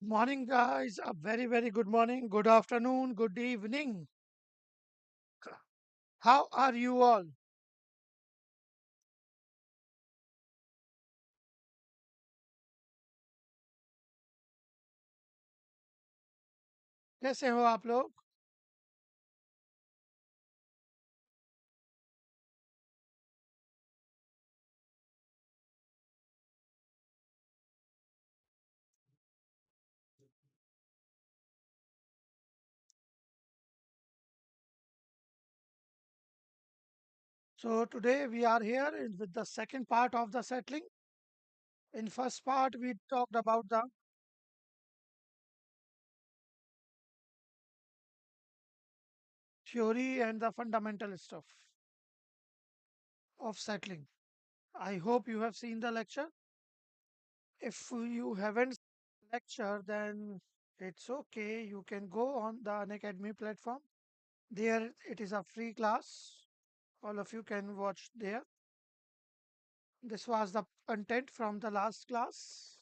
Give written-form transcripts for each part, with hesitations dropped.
Morning, guys. A very good morning, good afternoon, good evening. How are you all? कैसे हो आप लोग? So today we are here with the second part of the settling. In first part, we talked about the theory and the fundamental stuff of settling. I hope you have seen the lecture. If you haven't seen the lecture, then it's okay. You can go on the Unacademy platform. There, it is a free class. All of you can watch there. This was the content from the last class.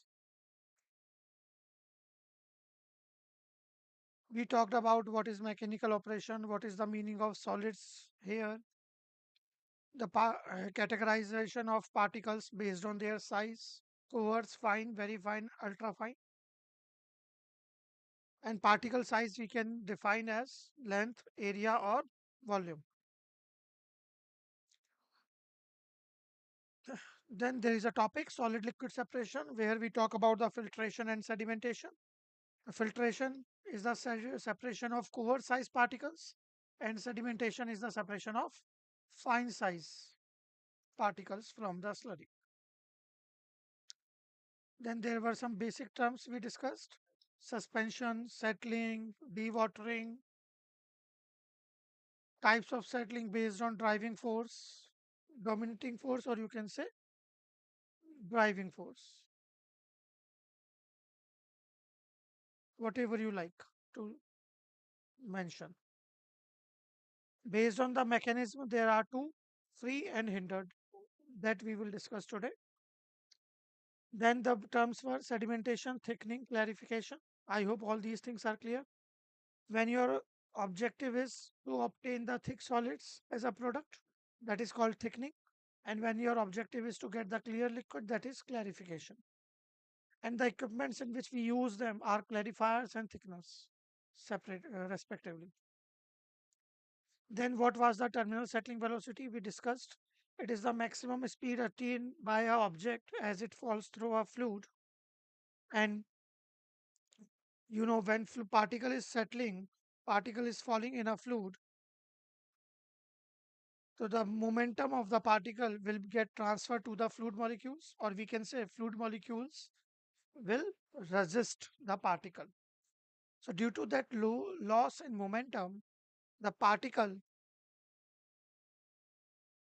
We talked about what is mechanical operation, what is the meaning of solids here, the categorization of particles based on their size, coarse, fine, very fine, ultra fine, and particle size we can define as length, area, or volume. Then there is a topic solid liquid separation where we talk about the filtration and sedimentation. Filtration is the separation of coarse size particles, and sedimentation is the separation of fine size particles from the slurry. Then there were some basic terms we discussed: suspension, settling, dewatering, types of settling based on driving force, dominating force, or you can say driving force, whatever you like to mention. Based on the mechanism, there are two: free and hindered, that we will discuss today. Then the terms were sedimentation, thickening, clarification. I hope all these things are clear. When your objective is to obtain the thick solids as a product, that is called thickening. And when your objective is to get the clear liquid, that is clarification. And the equipments in which we use them are clarifiers and thickeners, separate respectively. Then what was the terminal settling velocity we discussed? It is the maximum speed attained by a object as it falls through a fluid. And when particle is settling, particle is falling in a fluid, so the momentum of the particle will get transferred to the fluid molecules, or we can say fluid molecules will resist the particle. So due to that loss in momentum, the particle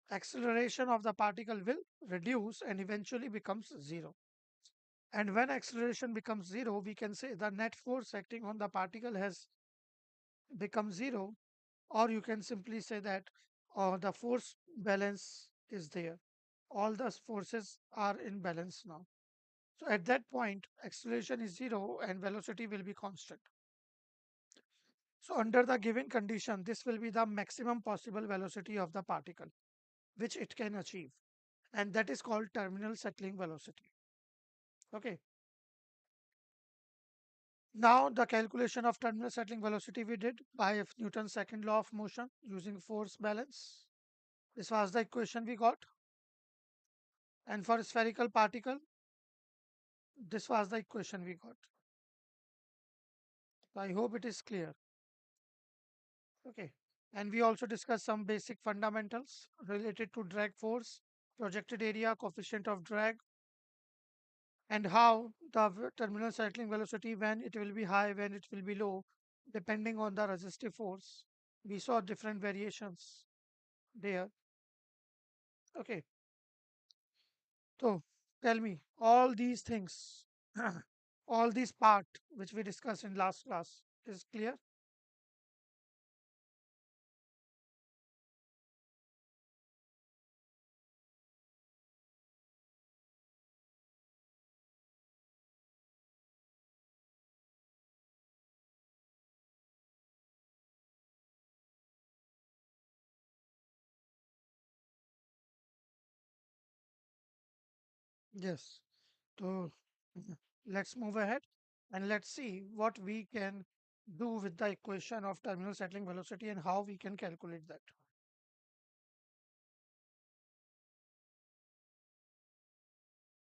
acceleration of the particle will reduce and eventually becomes zero. And when acceleration becomes zero, we can say the net force acting on the particle has become zero, or you can simply say that the force balance is there. All the forces are in balance now. So at that point, acceleration is zero and velocity will be constant. So under the given condition, this will be the maximum possible velocity of the particle, which it can achieve. And that is called terminal settling velocity. Okay. Now the calculation of terminal settling velocity we did by Newton's second law of motion using force balance. This was the equation we got. And for spherical particle, this was the equation we got. So I hope it is clear. Okay. And we also discussed some basic fundamentals related to drag force, projected area, coefficient of drag, and how the terminal settling velocity, when it will be high, when it will be low, depending on the resistive force. We saw different variations there. Okay. So tell me, all these things, all these part which we discussed in last class is clear? Yes. So let's move ahead and let's see what we can do with the equation of terminal settling velocity and how we can calculate that.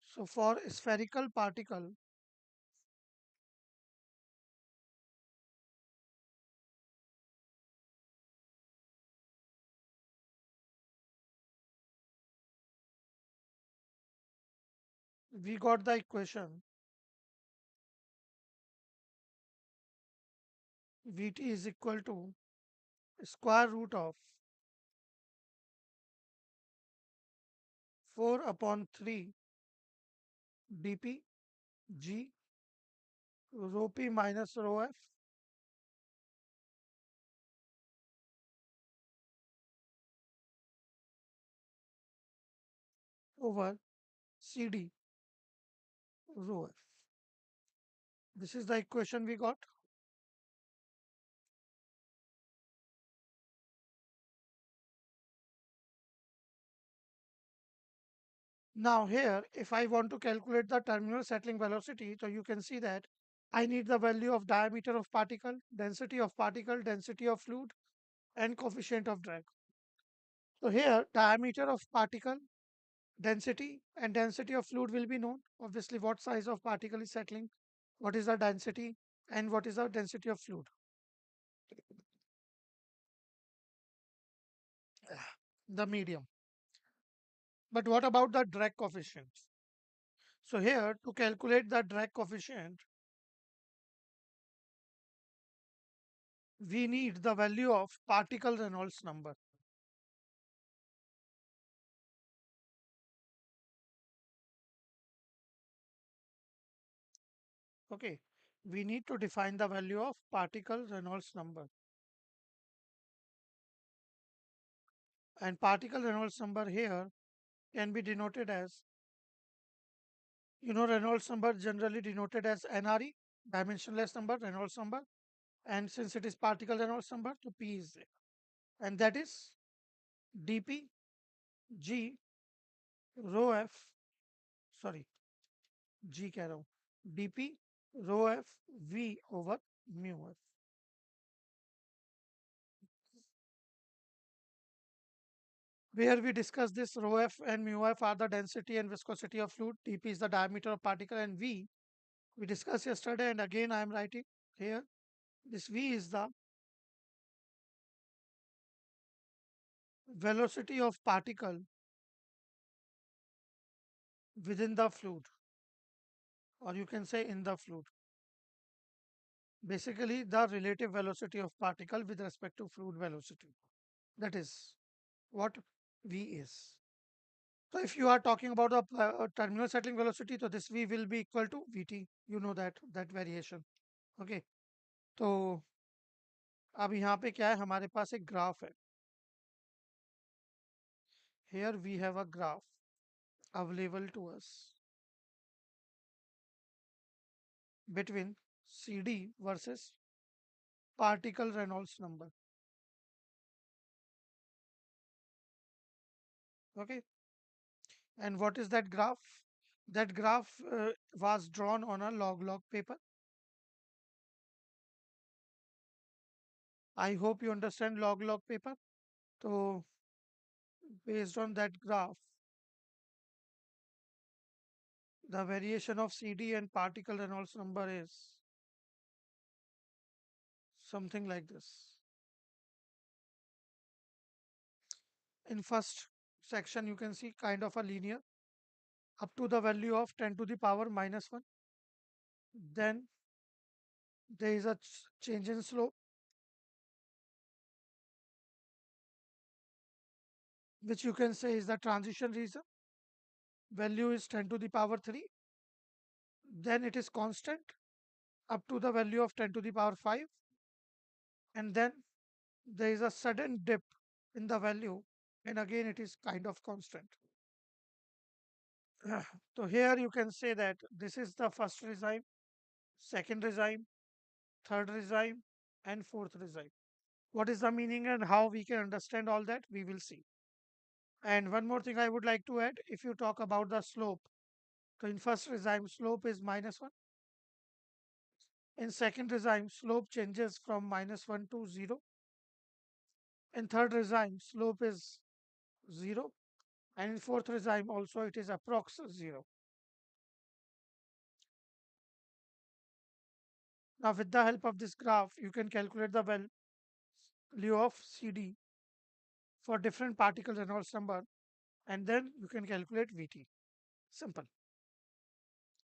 So for spherical particle, we got the equation Vt is equal to square root of 4 upon 3 dp g rho p minus rho f over cd rho f. This is the equation we got. Now here, if I want to calculate the terminal settling velocity, so you can see that I need the value of diameter of particle, density of fluid, and coefficient of drag. So here, diameter of particle, density, and density of fluid will be known. Obviously, what size of particle is settling, what is the density, and what is the density of fluid. The medium. But what about the drag coefficient? So here, to calculate the drag coefficient, we need the value of particle Reynolds number. Okay, we need to define the value of particle Reynolds number. And particle Reynolds number here can be denoted as, Reynolds number generally denoted as NRE, dimensionless number, Reynolds number. And since it is particle Reynolds number, so P is there. And that is dp g rho f, sorry, g keh raha hu, dp rho f v over mu f. Where we discuss this, rho f and mu f are the density and viscosity of fluid, dp is the diameter of particle, and v we discussed yesterday, and again I am writing here. This v is the velocity of particle within the fluid, or you can say in the fluid. Basically, the relative velocity of particle with respect to fluid velocity. That is what v is. So if you are talking about the terminal settling velocity, so this v will be equal to vt. You know that variation. Okay. तो अब यहाँ पे क्या है, हमारे पास एक graph है. Here we have a graph available to us between CD versus particle Reynolds number. Okay. And what is that graph? That graph was drawn on a log paper. I hope you understand log paper. So based on that graph, the variation of CD and particle Reynolds number is something like this. In first section, you can see kind of a linear up to the value of 10 to the power minus 1. Then there is a change in slope, which you can say is the transition region. Value is 10 to the power 3. Then it is constant up to the value of 10 to the power 5. And then there is a sudden dip in the value, and again it is kind of constant. So here you can say that this is the first regime, second regime, third regime, and fourth regime. What is the meaning and how we can understand all that, we will see. And one more thing I would like to add, if you talk about the slope, So in first regime, slope is -1. In second regime, slope changes from -1 to 0. In third regime, slope is 0. And in fourth regime also it is approx 0. Now with the help of this graph, you can calculate the value of CD for different particle Reynolds number and then you can calculate VT. Simple.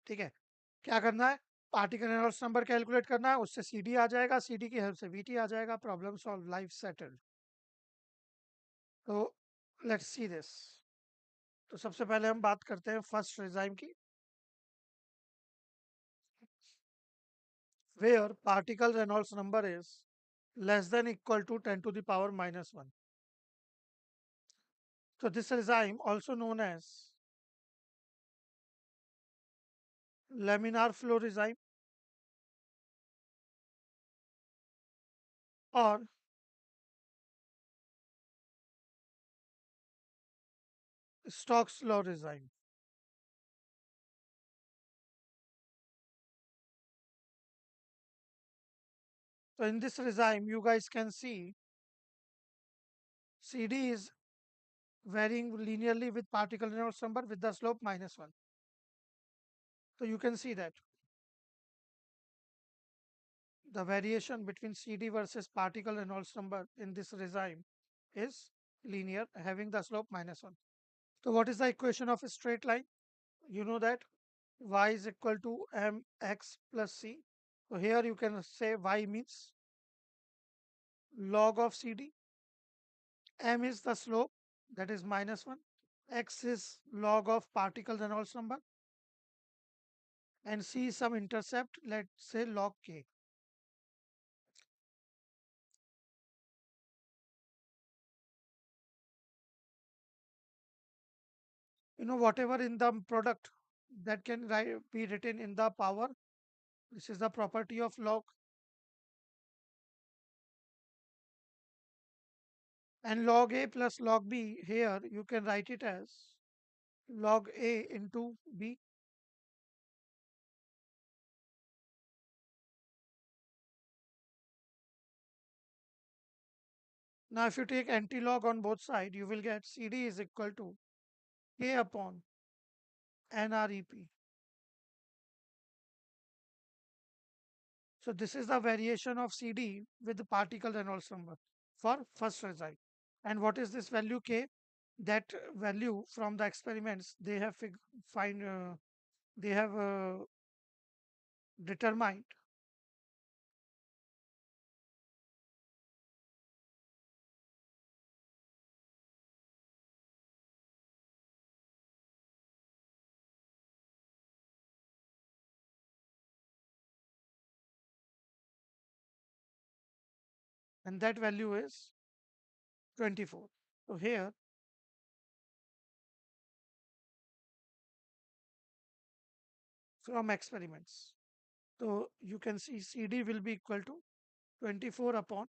ठीक है, क्या करना है, particle Reynolds number calculate करना है, उससे CD आ जाएगा, CD की हेल्प से वीटी आ जाएगा, प्रॉब्लम सॉल्व, लाइफ सेटल्ड. तो लेट्स सी दिस. तो सबसे पहले हम बात करते हैं फर्स्ट रेजाइम की, where particle Reynolds number is less than equal to 10 to the power -1. So this enzyme also known as laminar flow enzyme or Stokes law enzyme. So in this enzyme, you guys can see CD is varying linearly with particle Reynolds number with the slope -1. So you can see that the variation between CD versus particle Reynolds number in this regime is linear, having the slope -1. So what is the equation of a straight line? You know that y is equal to mx plus c. So here you can say y means log of CD, m is the slope, that is -1, x is log of particle Reynolds number, and c is some intercept, let's say log k. You know, whatever in the product that can be written in the power, this is the property of log, and log a plus log b, here you can write it as log a into b. Now if you take anti-log on both sides, you will get CD is equal to k upon nrep. So this is the variation of CD with the particle Reynolds number for first result. And what is this value k? That value from the experiments they have find they have determined, and that value is 24. So here from experiments, so you can see CD will be equal to 24 upon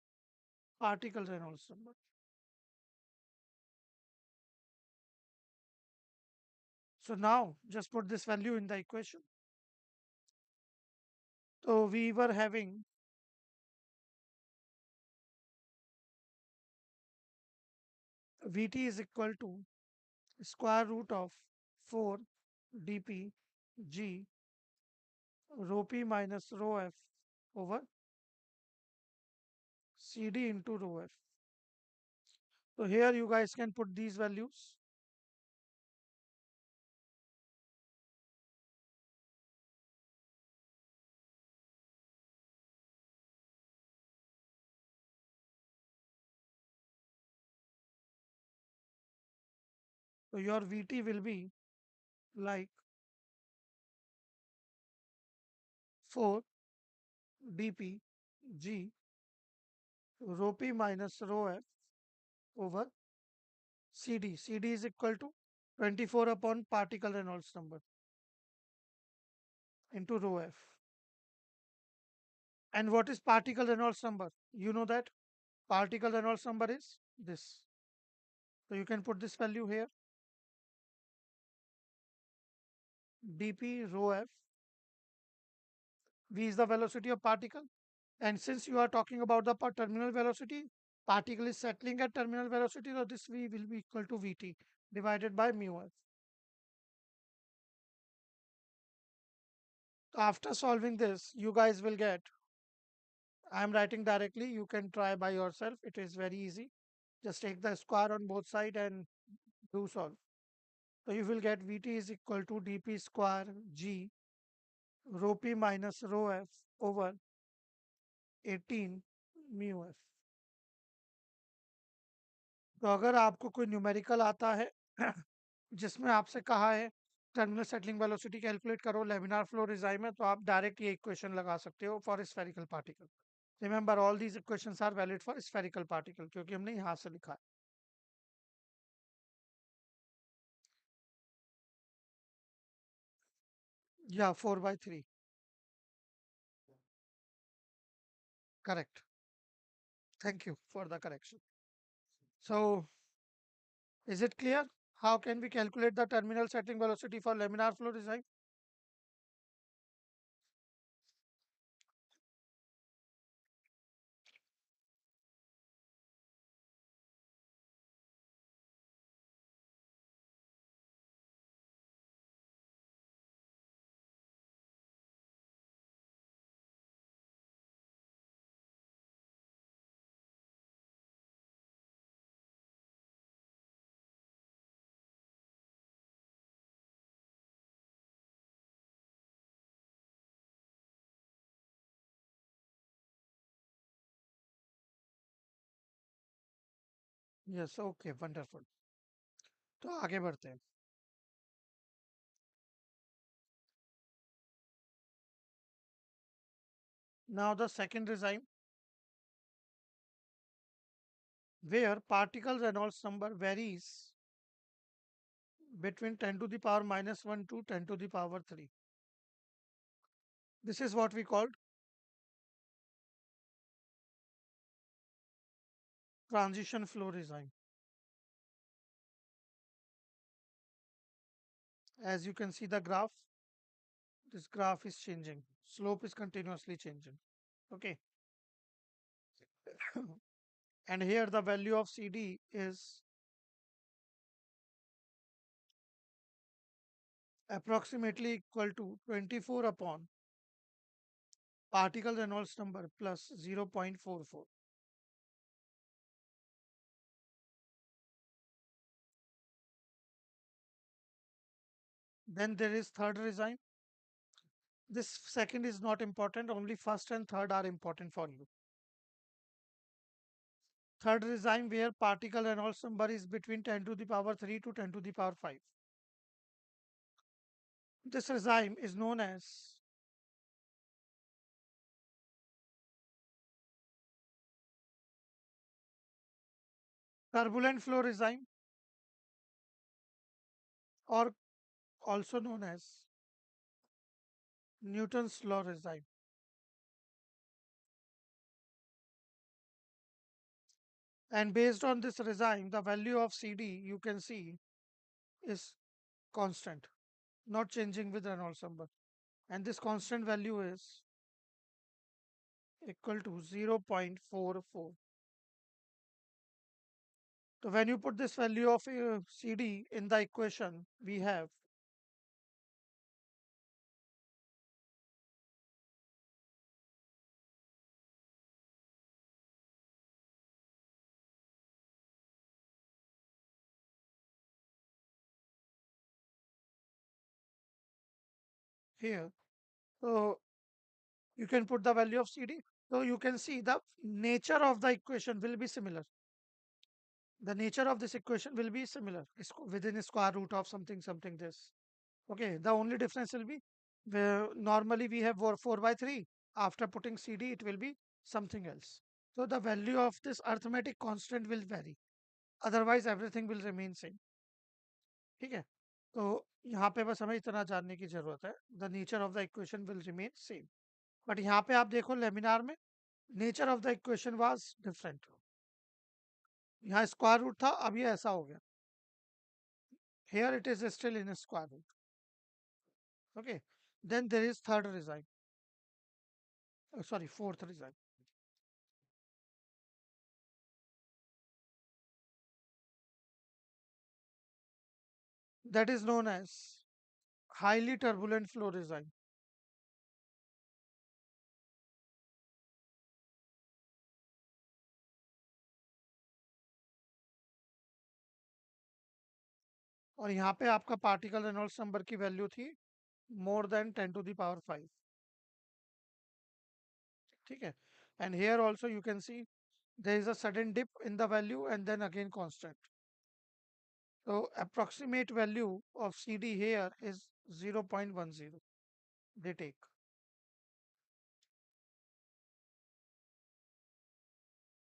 particle Reynolds number. So now just put this value in the equation. So we were having VT is equal to square root of 4 dp g rho p minus rho f over CD into rho f. So here you guys can put these values. So your VT will be like 4 dp g rho p minus rho f over CD. CD is equal to 24 upon particle Reynolds number into rho f. And what is particle Reynolds number? You know that particle Reynolds number is this. So you can put this value here. dp rho f. V is the velocity of particle. And since you are talking about the terminal velocity, particle is settling at terminal velocity, so this V will be equal to Vt divided by mu f. After solving this, you guys will get, I am writing directly, you can try by yourself. It is very easy. Just take the square on both sides and do solve. So you will get Vt is equal to dp square g rho p minus rho f over 18 mu f. तो अगर आपको कोई numerical आता है जिसमें आपसे कहा है टर्मिनल सेटलिंग वेलोसिटी कैलकुलेट करो लेमिनार फ्लो रिजाइम में, तो आप डायरेक्ट ये इक्वेशन लगा सकते हो for spherical particle. Remember all these equations are valid for spherical particle क्योंकि हमने यहाँ से लिखा है. या 4/3. Correct. Thank you for the correction. So is it clear how can we calculate the terminal settling velocity for laminar flow design? Yes, okay, wonderful. तो आगे बढ़ते हैं. Now the second design where particle Reynolds number varies between 10 to the power minus 1 to 10 to the power 3. This is what we called transition flow design. As you can see the graph, this graph is changing. Slope is continuously changing. Okay. And here the value of CD is approximately equal to 24 upon particle Reynolds number plus 0.44. Then there is third design. This second is not important, only first and third are important for you. Third design where particle Reynolds number is between 10 to the power 3 to 10 to the power 5. This regime is known as turbulent flow regime or also known as Newton's law regime. And based on this regime, the value of CD you can see is constant, not changing with Reynolds number. And this constant value is equal to 0.44. So when you put this value of CD in the equation, we have here. So you can put the value of CD. So you can see the nature of the equation will be similar. The nature of this equation will be similar. It's within a square root of something, something this. Okay, the only difference will be where normally we have 4/3. After putting CD, it will be something else. So the value of this arithmetic constant will vary. Otherwise, everything will remain same. ठीक है. तो यहाँ पे बस हमें इतना जानने की जरूरत है. The nature of the equation will remain same. But यहाँ पे आप देखो लेमिनार में nature of the equation was different. यहाँ स्क्वायर रूट था, अब ये ऐसा हो गया. Here it is still in a square root. Okay. Then there is third regime. Sorry, fourth regime. That is known as highly turbulent flow regime. और यहाँ पे आपका पार्टिकल रेनॉल्ड्स नंबर की वैल्यू थी मोर देन 10⁵ ठीक है. And here also you can see there is a sudden dip in the value and then again constant. So approximate value of CD here is 0.10 they take.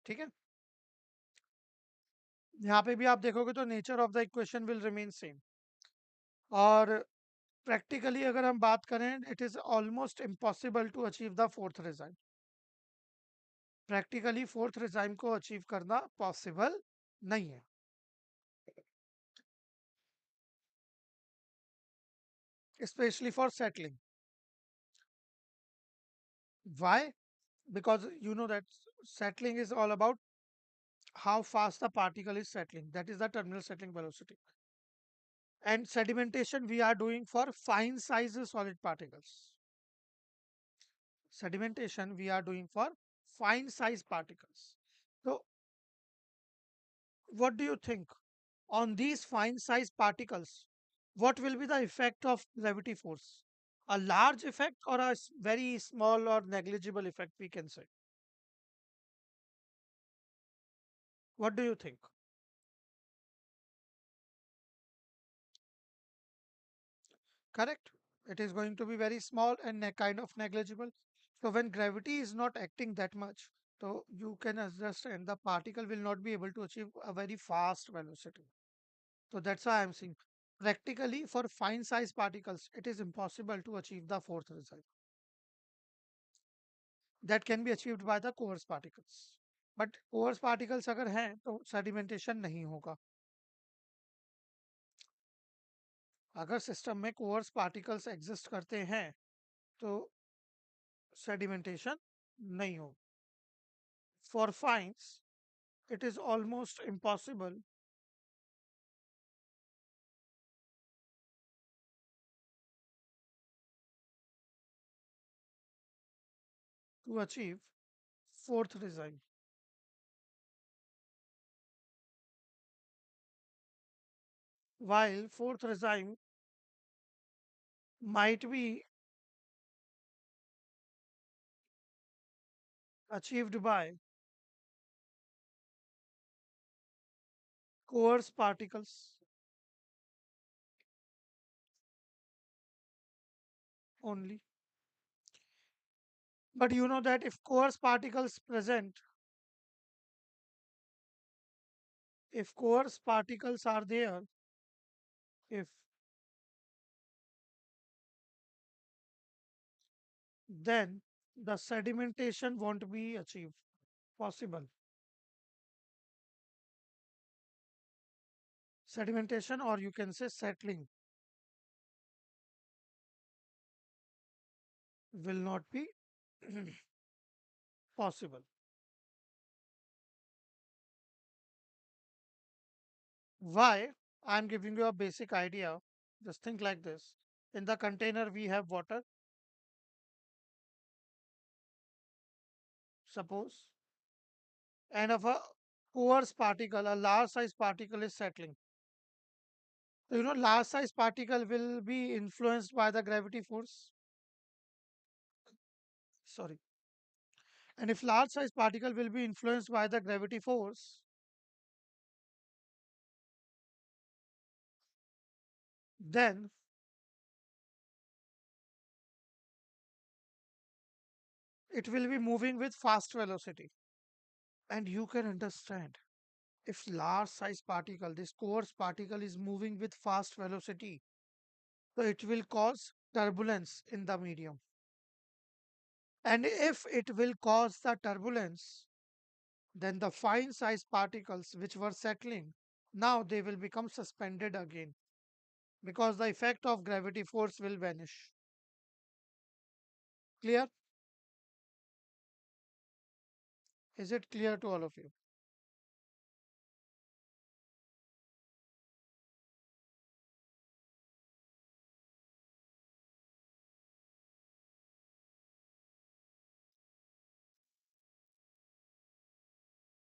ठीक है. यहाँ पे भी आप देखोगे तो nature of the equation will remain same. और practically अगर हम बात करें it is almost impossible to achieve the fourth regime. Practically fourth regime को अचीव करना पॉसिबल नहीं है. Especially for settling. Why? Because you know that settling is all about how fast the particle is settling. That is the terminal settling velocity. And sedimentation we are doing for fine size solid particles. Sedimentation we are doing for fine size particles. So, what do you think on these fine size particles? What will be the effect of gravity force? A large effect or a very small or negligible effect, we can say. What do you think? Correct. It is going to be very small and kind of negligible. So when gravity is not acting that much, so you can understand the particle will not be able to achieve a very fast velocity. So that's why I'm saying practically for fine size particles, it is impossible to achieve the fourth result. That can be achieved by the coarse particles. But coarse particles अगर हैं तो sedimentation नहीं होगा. अगर system में coarse particles exist करते हैं तो sedimentation नहीं होगा. For fines, it is almost impossible to achieve fourth regime. While fourth regime might be achieved by coarse particles only. But you know that if coarse particles are there, if then the sedimentation won't be achieved possible. Sedimentation, or you can say settling, will not be possible. Why? I'm giving you a basic idea. Just think like this. In the container, we have water, suppose, and if a coarse particle, a large size particle is settling. So, you know, large size particle will be influenced by the gravity force. Sorry. And if large size particle will be influenced by the gravity force, then it will be moving with fast velocity. And you can understand if large size particle, this coarse particle is moving with fast velocity, so it will cause turbulence in the medium. And if it will cause the turbulence, then the fine size particles which were settling, now they will become suspended again because the effect of gravity force will vanish. Clear? Is it clear to all of you?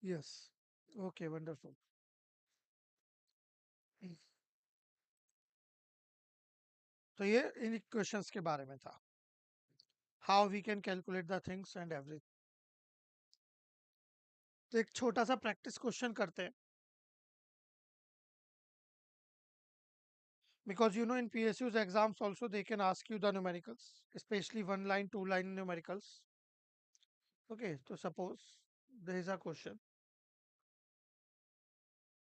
Yes. Okay, wonderful. तो ये इन questions के बारे में था, how we can calculate the things and everything. तो एक छोटा सा प्रैक्टिस क्वेश्चन करते हैं, because you know in PSUs exams also they can ask you the numericals, especially one line, two line numericals. Okay, so suppose there is a question: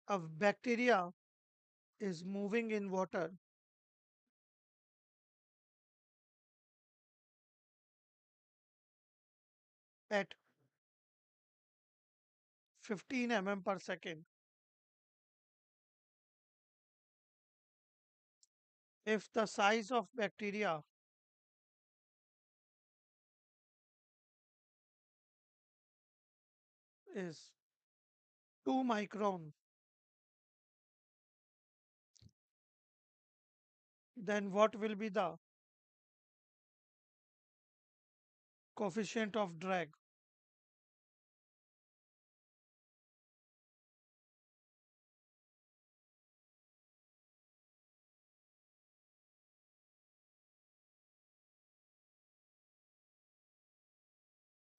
a bacteria is moving in water at 15 per second. If the size of bacteria is 2 micron, then what will be the coefficient of drag?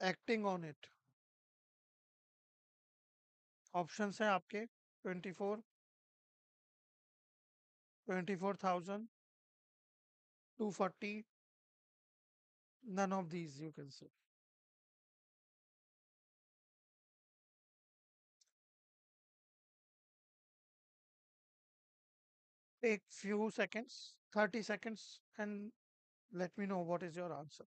Acting on it. Options है आपके 24, 24,000, 240, none of these you can say. Take few seconds, 30 seconds, and let me know what is your answer.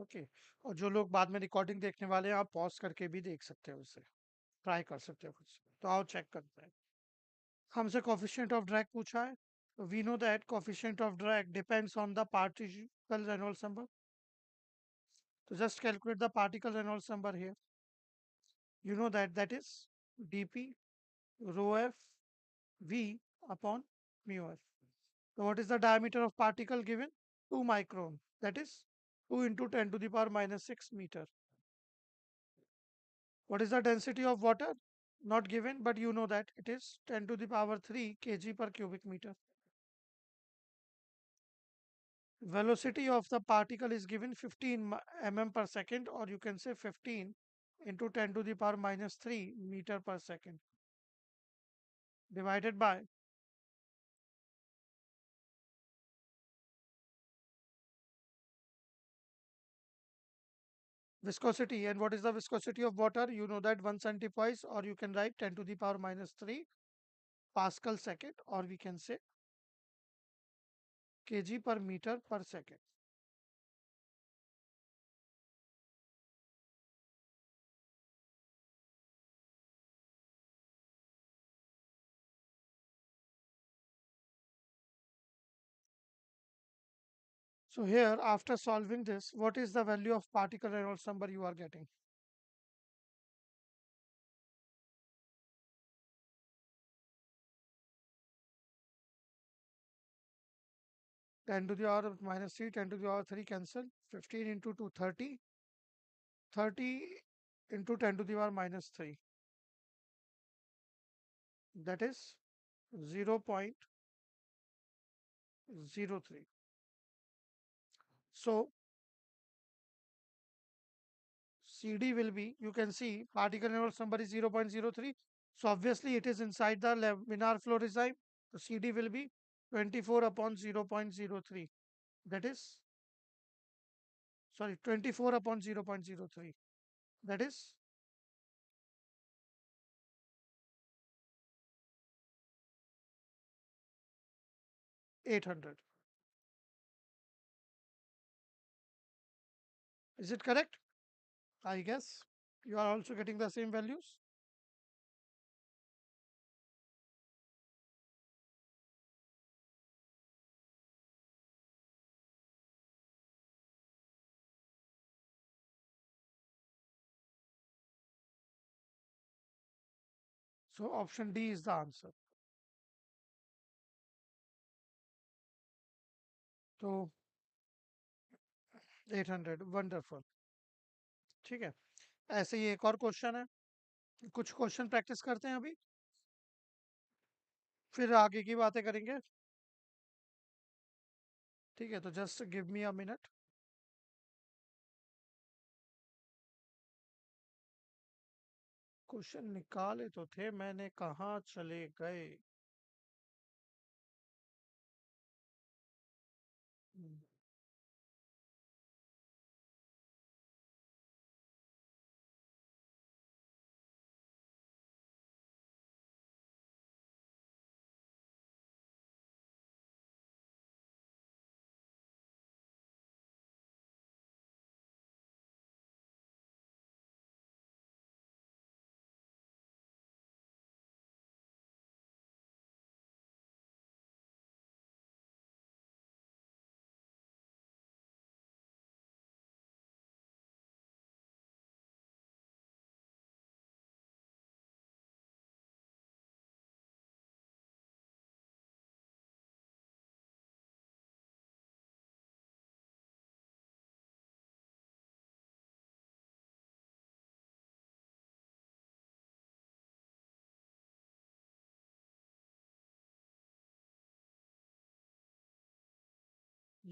Okay, और जो लोग बाद में recording देखने वाले हैं, आप पॉज करके भी देख सकते हो उसे, ट्राई कर सकते हो खुद से। तो आओ चेक करते हैं। हमसे कोफिशिएंट ऑफ ड्रैग पूछा है, तो we know that coefficient of drag depends on the particle Reynolds number. तो just calculate the particle Reynolds number here. You know that that is dp rho f v upon mu f. So what is the diameter of particle given? 2 micron. That is 2 into 10 to the power minus 6 meter. What is the density of water? Not given, but you know that it is 10 to the power 3 kg per cubic meter. Velocity of the particle is given 15 mm per second, or you can say 15 into 10 to the power minus 3 meter per second, divided by viscosity. And what is the viscosity of water? You know that 1 centipoise, or you can write 10 to the power minus 3 Pascal second, or we can say kg per meter per second. So here, after solving this, what is the value of particle Reynolds number you are getting? 10 to the power minus 3, 10 to the power 3 cancel. 15 into 2, 30. 30 into 10 to the power minus 3. That is 0.03. So CD will be, you can see particle Reynolds number is 0.03. So obviously it is inside the laminar flow regime. So CD will be 24 upon 0.03. That is, sorry, 24 upon 0.03. That is 800. Is it correct? I guess you are also getting the same values. So option D is the answer. तो 800 wonderful. ठीक है. ऐसे ही एक और question है. कुछ question practice करते हैं अभी, फिर आगे की बातें करेंगे. ठीक है, तो just give me a minute. Question निकाले तो थे, मैंने कहाँ चले गए. हम्म,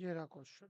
ये रहा question.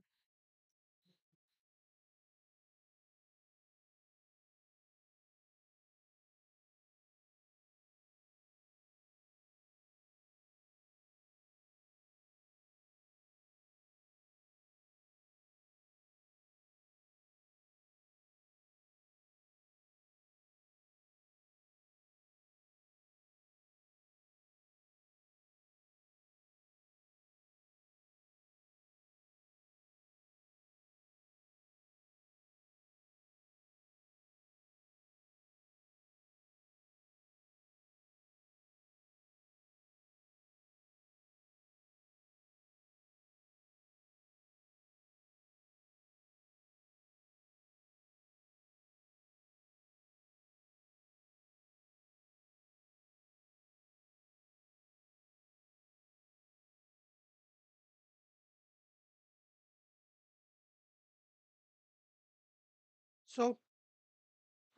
So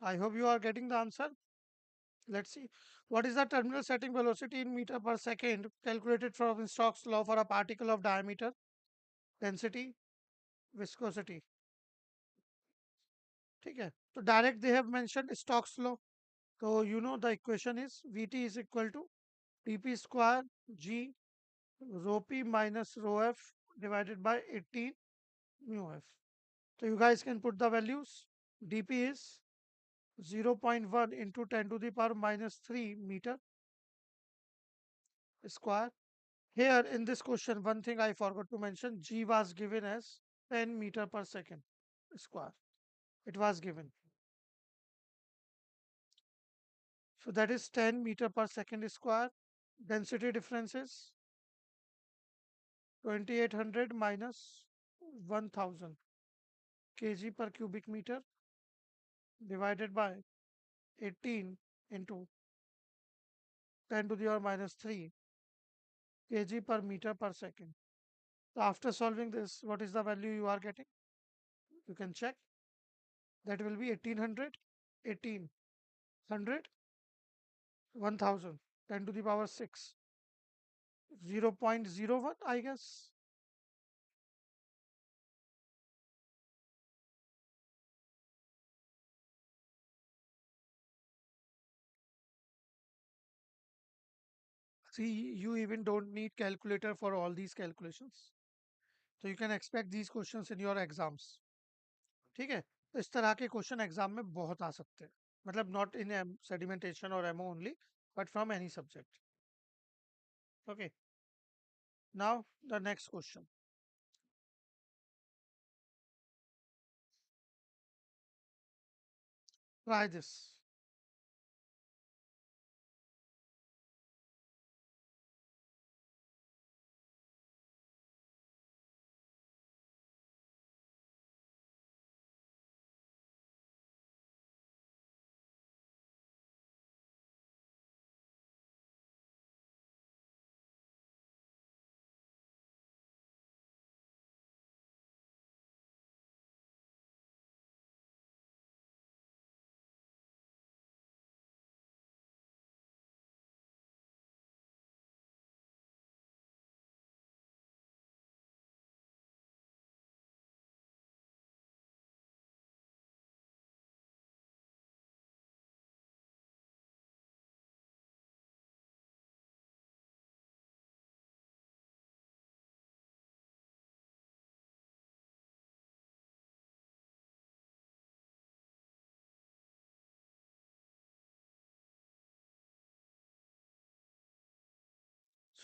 I hope you are getting the answer. Let's see. What is the terminal setting velocity in meter per second calculated from Stokes law for a particle of diameter, density, viscosity? ठीक है. तो direct they have mentioned Stokes law. तो you know the equation is Vt is equal to dp square g rho p minus rho f divided by 18 mu f. So you guys can put the values. dp is 0.1 into 10 to the power minus 3 meter square. Here in this question, one thing I forgot to mention, g was given as 10 meter per second square. It was given. So that is 10 meter per second square. Density difference is 2800 minus 1000 kg per cubic meter divided by 18 into 10 to the power minus 3 kg per meter per second. So after solving this, what is the value you are getting? You can check. That will be 1800, 1800, 1000, 10 to the power 6, 0.01, I guess. See, you even don't need calculator for all these calculations. So you can expect these questions in your exams. ठीक है, तो इस तरह के question exam में बहुत आ सकते हैं, मतलब नॉट इन सेडिमेंटेशन और MO only, but from any subject. Okay, now the next question. Try this.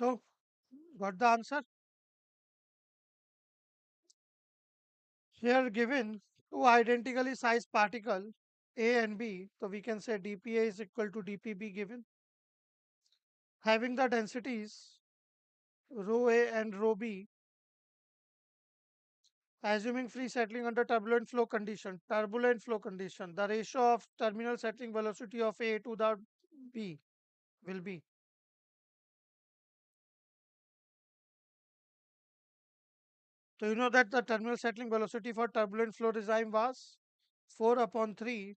So, got the answer? Here given two identically sized particle A and B, so we can say dPA is equal to dPB given. Having the densities rho A and rho B, assuming free settling under turbulent flow condition, the ratio of terminal settling velocity of A to the B will be. So you know that the terminal settling velocity for turbulent flow regime was 4 upon 3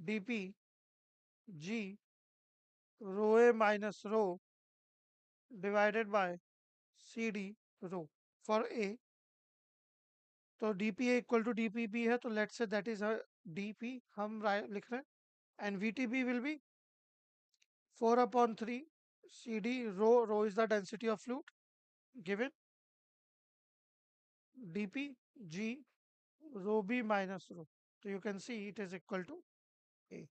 dP g rho A minus rho divided by CD rho for A. तो dPA equal to dPB है, तो let's say that is dP हम लिख रहे हैं, and VTB will be 4 upon 3 CD rho is the density of fluid given dP G rho B minus rho. So you can see it is equal to A.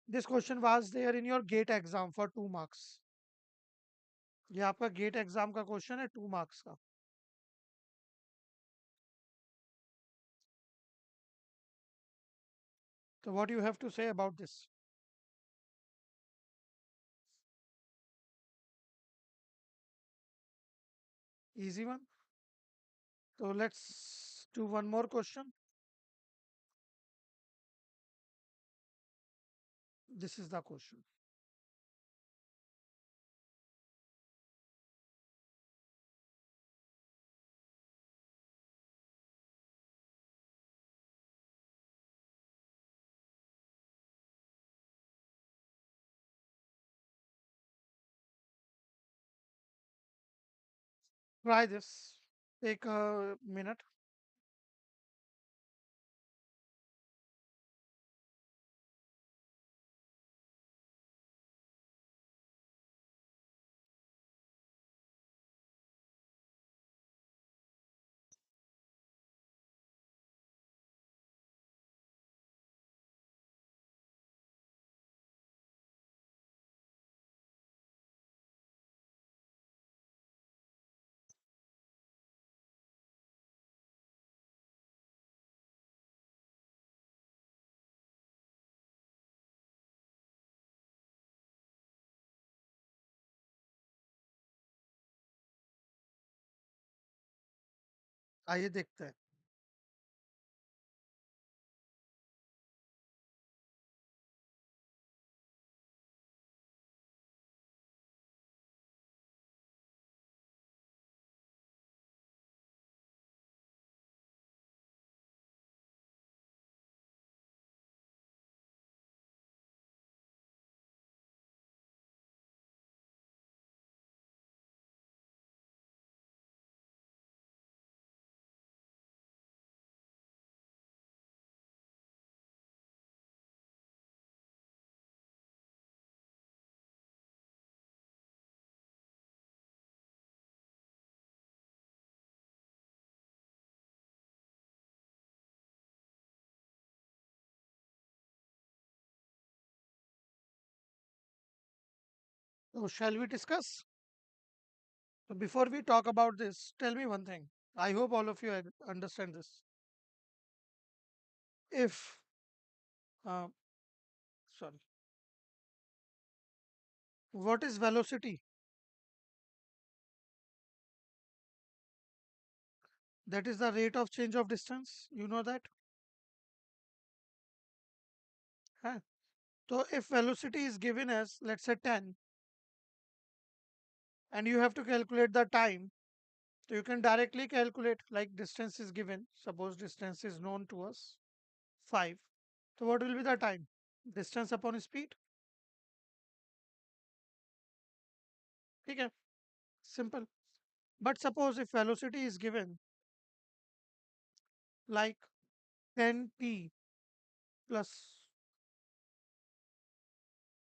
This question was there in your GATE exam for 2 marks. ये आपका GATE exam का question है 2 marks का. So what you have to say about this? Easy one. So let's do one more question. This is the question. Try this. Take a minute. आइए देखते हैं. So shall we discuss? So before we talk about this, tell me one thing. I hope all of you understand this. If, uh, sorry, what is velocity? That is the rate of change of distance. You know that? Huh? So if velocity is given as, let's say, 10, and you have to calculate the time, so you can directly calculate, like distance is given. Suppose distance is known to us, 5. So what will be the time? Distance upon speed. Okay, simple. But suppose if velocity is given like 10t plus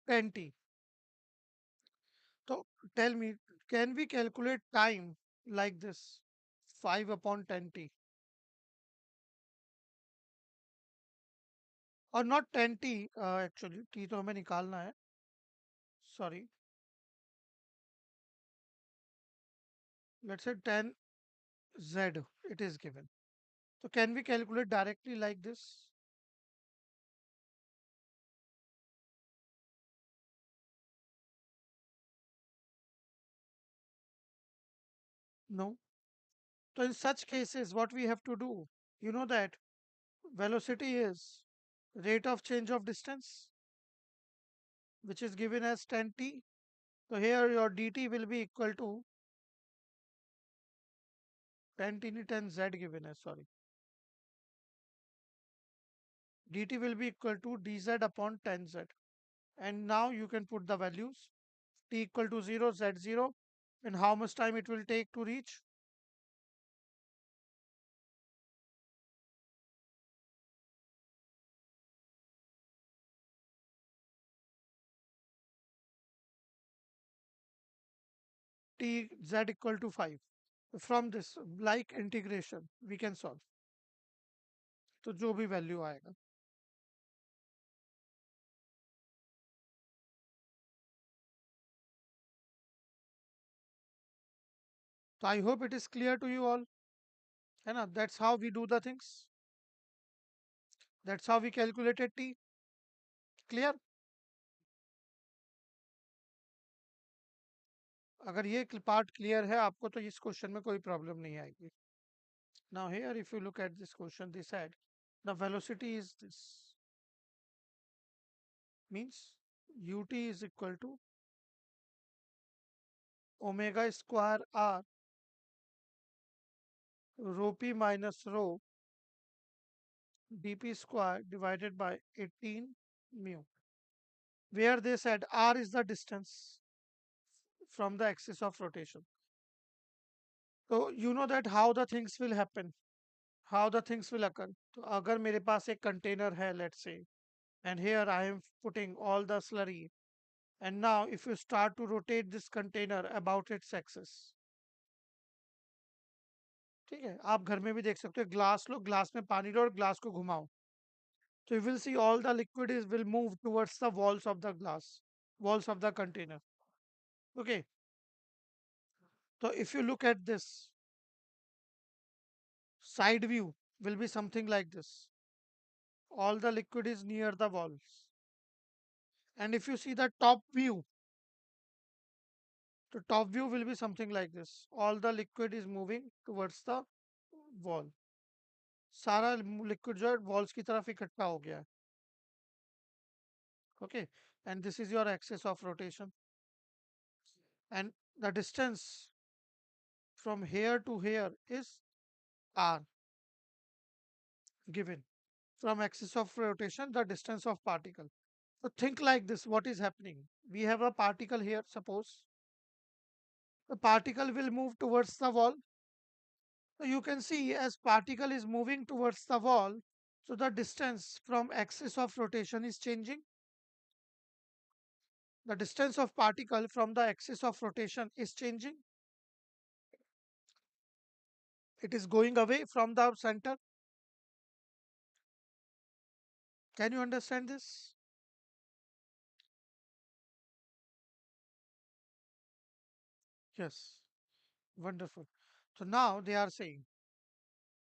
10t. So tell me, can we calculate time like this? 5 upon 10t. Or not 10t, actually, t तो हमें निकालना है. Sorry. Let's say 10z it is given. So can we calculate directly like this? No. So in such cases, what we have to do, you know that velocity is rate of change of distance, which is given as 10t. So here your dt will be equal to 10t ni 10z given as, sorry. dt will be equal to dz upon 10z. And now you can put the values. T equal to 0, z 0. And how much time it will take to reach? T z equal to 5. From this, like integration, we can solve. तो जो भी value आएगा. So I hope it is clear to you all. है ना? That's how we do the things. That's how we calculated T. Clear? अगर ये part clear है आपको तो इस क्वेश्चन में कोई प्रॉब्लम नहीं आएगी. Now here if you look at this question, they said the velocity is this, means ut is equal to omega square r rho p minus rho dp square divided by 18 mu, where they said r is the distance from the axis of rotation. So you know that how the things will happen, how the things will occur. तो अगर मेरे पास एक container है, let's say, and here I am putting all the slurry, and now if you start to rotate this container about its axis, ठीक है, आप घर में भी देख सकते हो, ग्लास लो, ग्लास में पानी लो और ग्लास को घुमाओ. So you will see all the liquid is will move towards the walls of the glass, walls of the container. Okay. So if you look at this side view, will be something like this. All the liquid is near the walls. And if you see the top view will be something like this. All the liquid is moving towards the wall. सारा liquid जो है walls की तरफ इकट्ठा हो गया है. Okay. And this is your axis of rotation. And the distance from here to here is r given. From axis of rotation, the distance of particle. So think like this, what is happening? We have a particle here, suppose. The particle will move towards the wall. So you can see as particle is moving towards the wall, so the distance from axis of rotation is changing. The distance of particle from the axis of rotation is changing. It is going away from the center. Can you understand this? Yes, wonderful. So now they are saying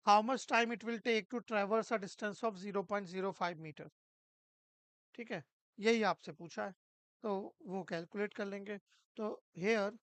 how much time it will take to traverse a distance of 0.05 metre. ठीक है, यही आपसे पूछा है, तो वो calculate कर लेंगे. तो हेयर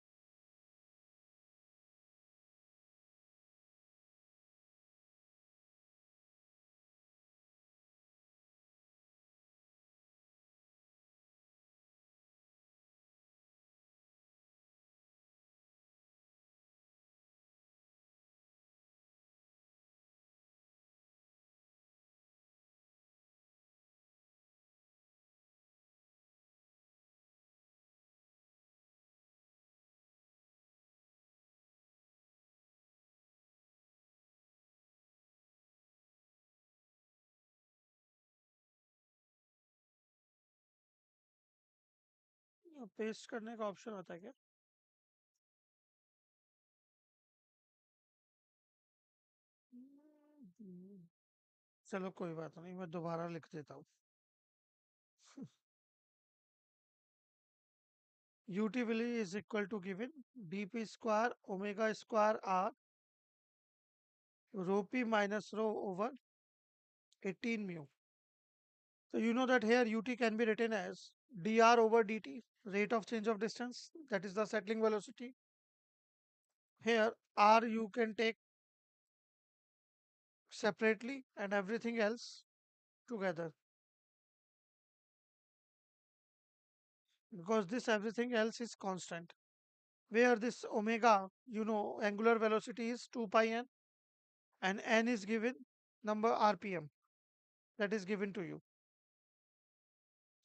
पेस्ट करने का ऑप्शन होता है क्या? चलो कोई बात नहीं, मैं दोबारा लिख देता हूँ. ut value is equal to given dp square omega square r rho p minus rho over 18 mu. So you know that here ut can be written as dr over dt, rate of change of distance, that is the settling velocity. Here r you can take separately and everything else together, because this everything else is constant. Where this omega, you know, angular velocity is 2 pi n, and n is given number rpm, that is given to you.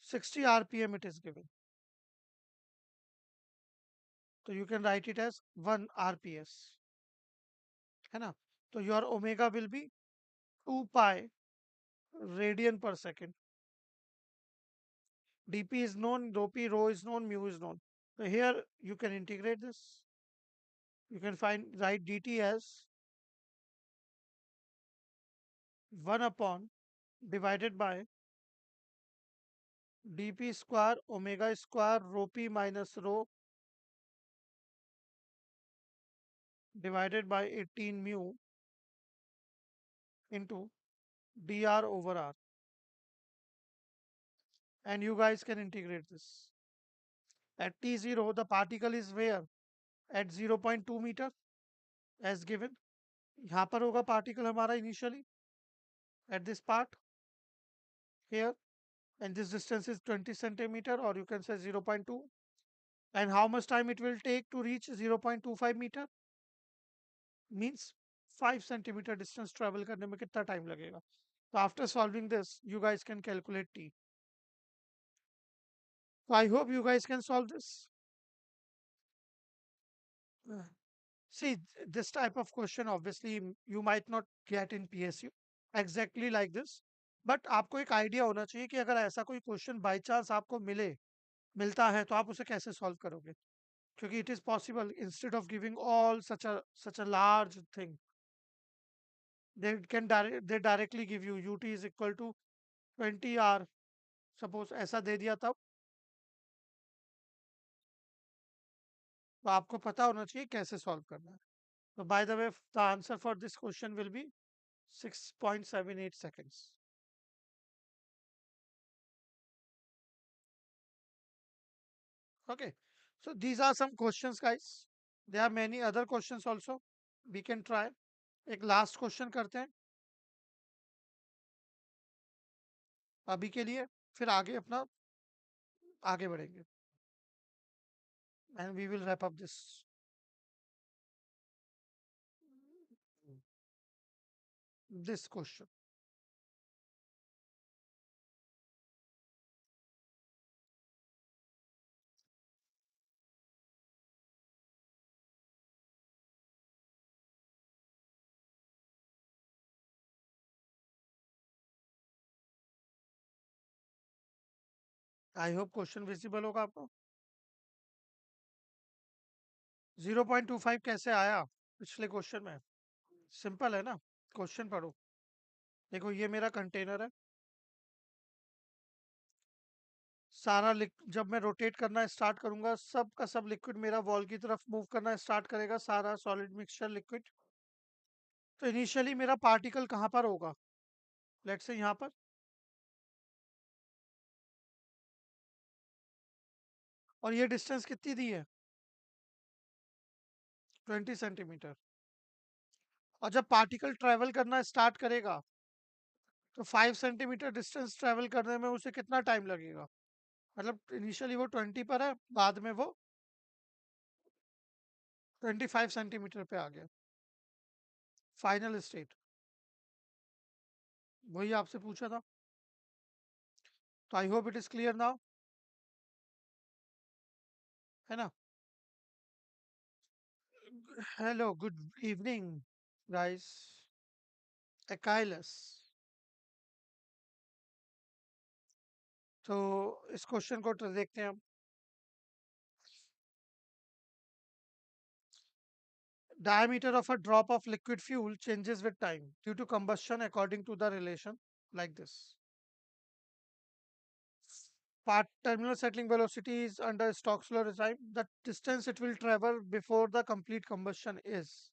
60 rpm it is given. So you can write it as 1 rps. है ना? So your omega will be 2 pi radian per second. dp is known, rho p, rho is known, mu is known. So here you can integrate this. You can write dt as 1 upon divided by dp square omega square rho p minus rho divided by 18 mu into dr over r. And you guys can integrate this. At t0, the particle is where? At 0.2 meter as given. यहाँ पर होगा particle हमारा initially at this part here, and this distance is 20 centimeter, or you can say 0.2. And how much time it will take to reach 0.25 meter? Means 5 centimeter distance travel करने में कितना time लगेगा? So after solving this, you guys can calculate t. So I hope you guys can solve this. Uh, See, this type of question obviously you might not get in PSU exactly like this, but आपको एक idea होना चाहिए कि अगर ऐसा कोई question by chance आपको मिलता है तो आप उसे कैसे सॉल्व करोगे, क्योंकि it is possible instead of giving all such a large thing, they directly give you ut is equal to 20 are, suppose ऐसा दे दिया तब, तो आपको पता होना चाहिए कैसे सॉल्व करना है. तो by the way the answer for this question will be 6.78 seconds. Okay, so these are some questions, guys. There are many other questions also. We can try. एक लास्ट क्वेश्चन करते हैं अभी के लिए, फिर आगे अपना आगे बढ़ेंगे, and we will wrap up this question. I hope question visible होगा आपको. 0.25 कैसे आया पिछले क्वेश्चन में? सिंपल है ना, क्वेश्चन पढ़ो. देखो ये मेरा कंटेनर है, सारा जब मैं रोटेट करना स्टार्ट करूंगा, सब का सब लिक्विड मेरा वॉल की तरफ मूव करना स्टार्ट करेगा, सारा सॉलिड मिक्सचर लिक्विड। तो इनिशियली मेरा पार्टिकल कहाँ पर होगा? लेट्स से यहाँ पर। और ये डिस्टेंस कितनी दी है? 20 सेंटीमीटर। और जब पार्टिकल ट्रेवल करना स्टार्ट करेगा तो 5 सेंटीमीटर डिस्टेंस ट्रेवल करने में उसे कितना टाइम लगेगा? मतलब इनिशियली वो 20 पर है, बाद में वो 25 सेंटीमीटर पे आ गया। फाइनल स्टेट वही आपसे पूछा था। तो I hope it is clear now, है ना? Hello, good evening guys. एकाइलस। तो इस क्वेश्चन को देखते हैं हम। Diameter of a drop of liquid fuel changes with time due to combustion according to the relation, like this. Part terminal settling velocity is under Stokes law regime. The distance it will travel before the complete combustion is.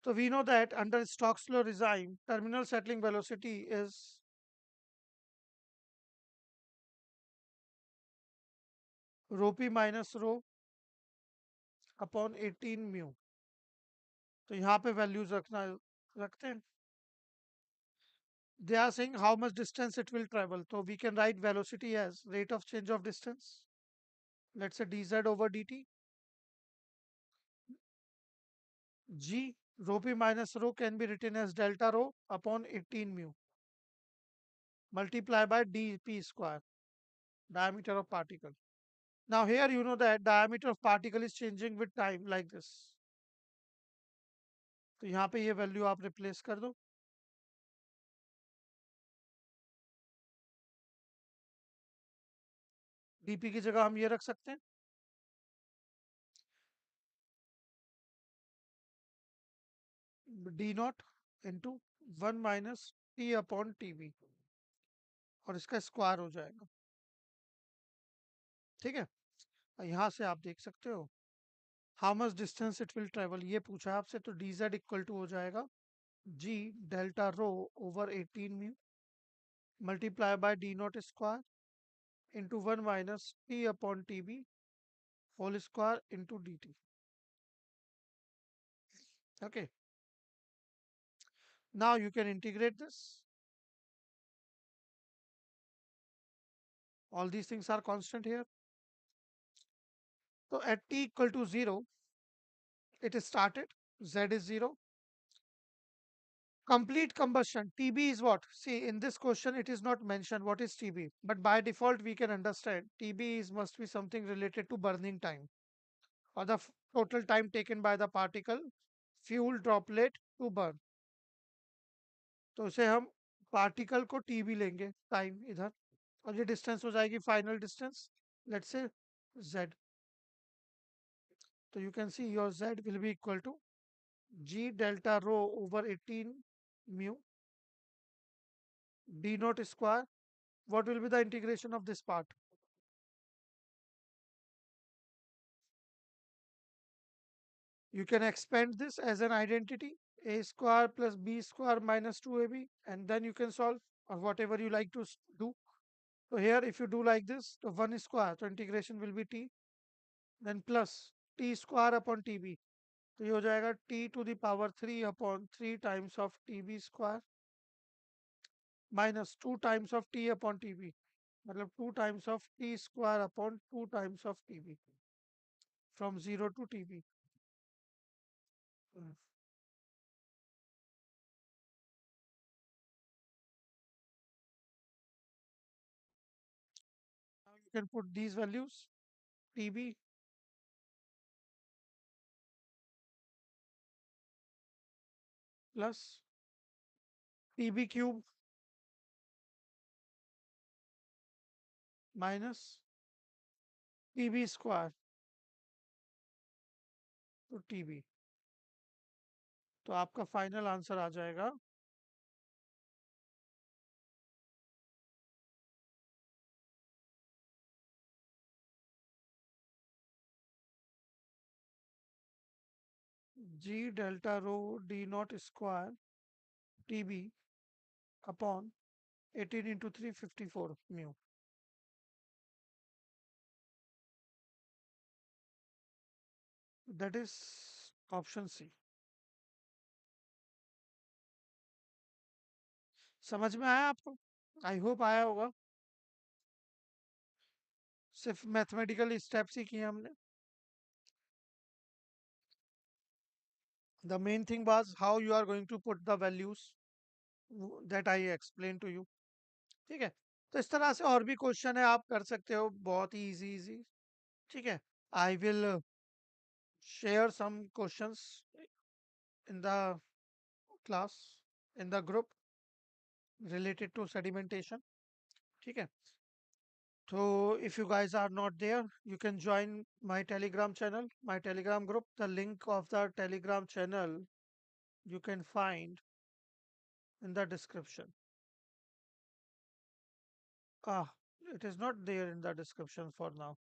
So we know that under Stokes law regime, terminal settling velocity is rho p minus rho upon 18 mu. तो यहाँ पे values रखते हैं। They are saying how much distance it will travel. So we can write velocity as rate of change of distance. Let's say dz over dt. G rho p minus rho can be written as delta rho upon 18 mu multiplied by dp square, diameter of particle. Now here you know that diameter of particle is changing with time like this. तो यहाँ पे ये value आप replace कर दो। dp की जगह हम ये रख सकते हैं, d not into 1 minus t upon TV, और इसका स्क्वायर हो जाएगा। ठीक है, और यहाँ से आप देख सकते हो how much distance it will travel, ये पूछा है आपसे। तो डी जेड इक्वल टू हो जाएगा g delta rho over 18 mu multiply by d naught square into 1 minus t upon t b whole square into d t. Okay, now you can integrate this. All these things are constant here. So at t equal to 0, it is started, z is 0. Complete combustion, TB is what? See, in this question, it is not mentioned what is TB, but by default, we can understand TB is must be something related to burning time, or the total time taken by the particle fuel droplet to burn. तो उसे हम particle को TB लेंगे, time इधर, और ये distance हो जाएगी final distance, let's say z. So you can see your z will be equal to g delta rho over 18 mu d naught square. What will be the integration of this part? You can expand this as an identity, a square plus b square minus 2ab, and then you can solve, or whatever you like to do. So here if you do like this, so 1 square, so integration will be t, then plus t square upon tb. तो ये हो जाएगा t to the power 3 upon 3 times of tb square minus 2 times of t upon tb, मतलब 2 times of t square upon 2 times of tb from 0 to tb. Now you can put these values, tb plus tb cube minus tb square to tb. तो आपका final answer आ जाएगा G delta rho d naught square TB upon 18 into 354 mu. That is option C. समझ में आया आपको? I hope आया होगा. सिर्फ मैथमेटिकल स्टेप्स ही किए हमने. The main thing was how you are going to put the values that I explained to you. ठीक है. तो इस तरह से और भी क्वेश्चन है, आप कर सकते हो, बहुत ही इजी इजी. ठीक है. I will share some questions in the class, in the group related to sedimentation. ठीक है. So if you guys are not there, you can join my Telegram channel, my Telegram group. The link of the Telegram channel you can find in the description. Ah, it is not there in the description for now.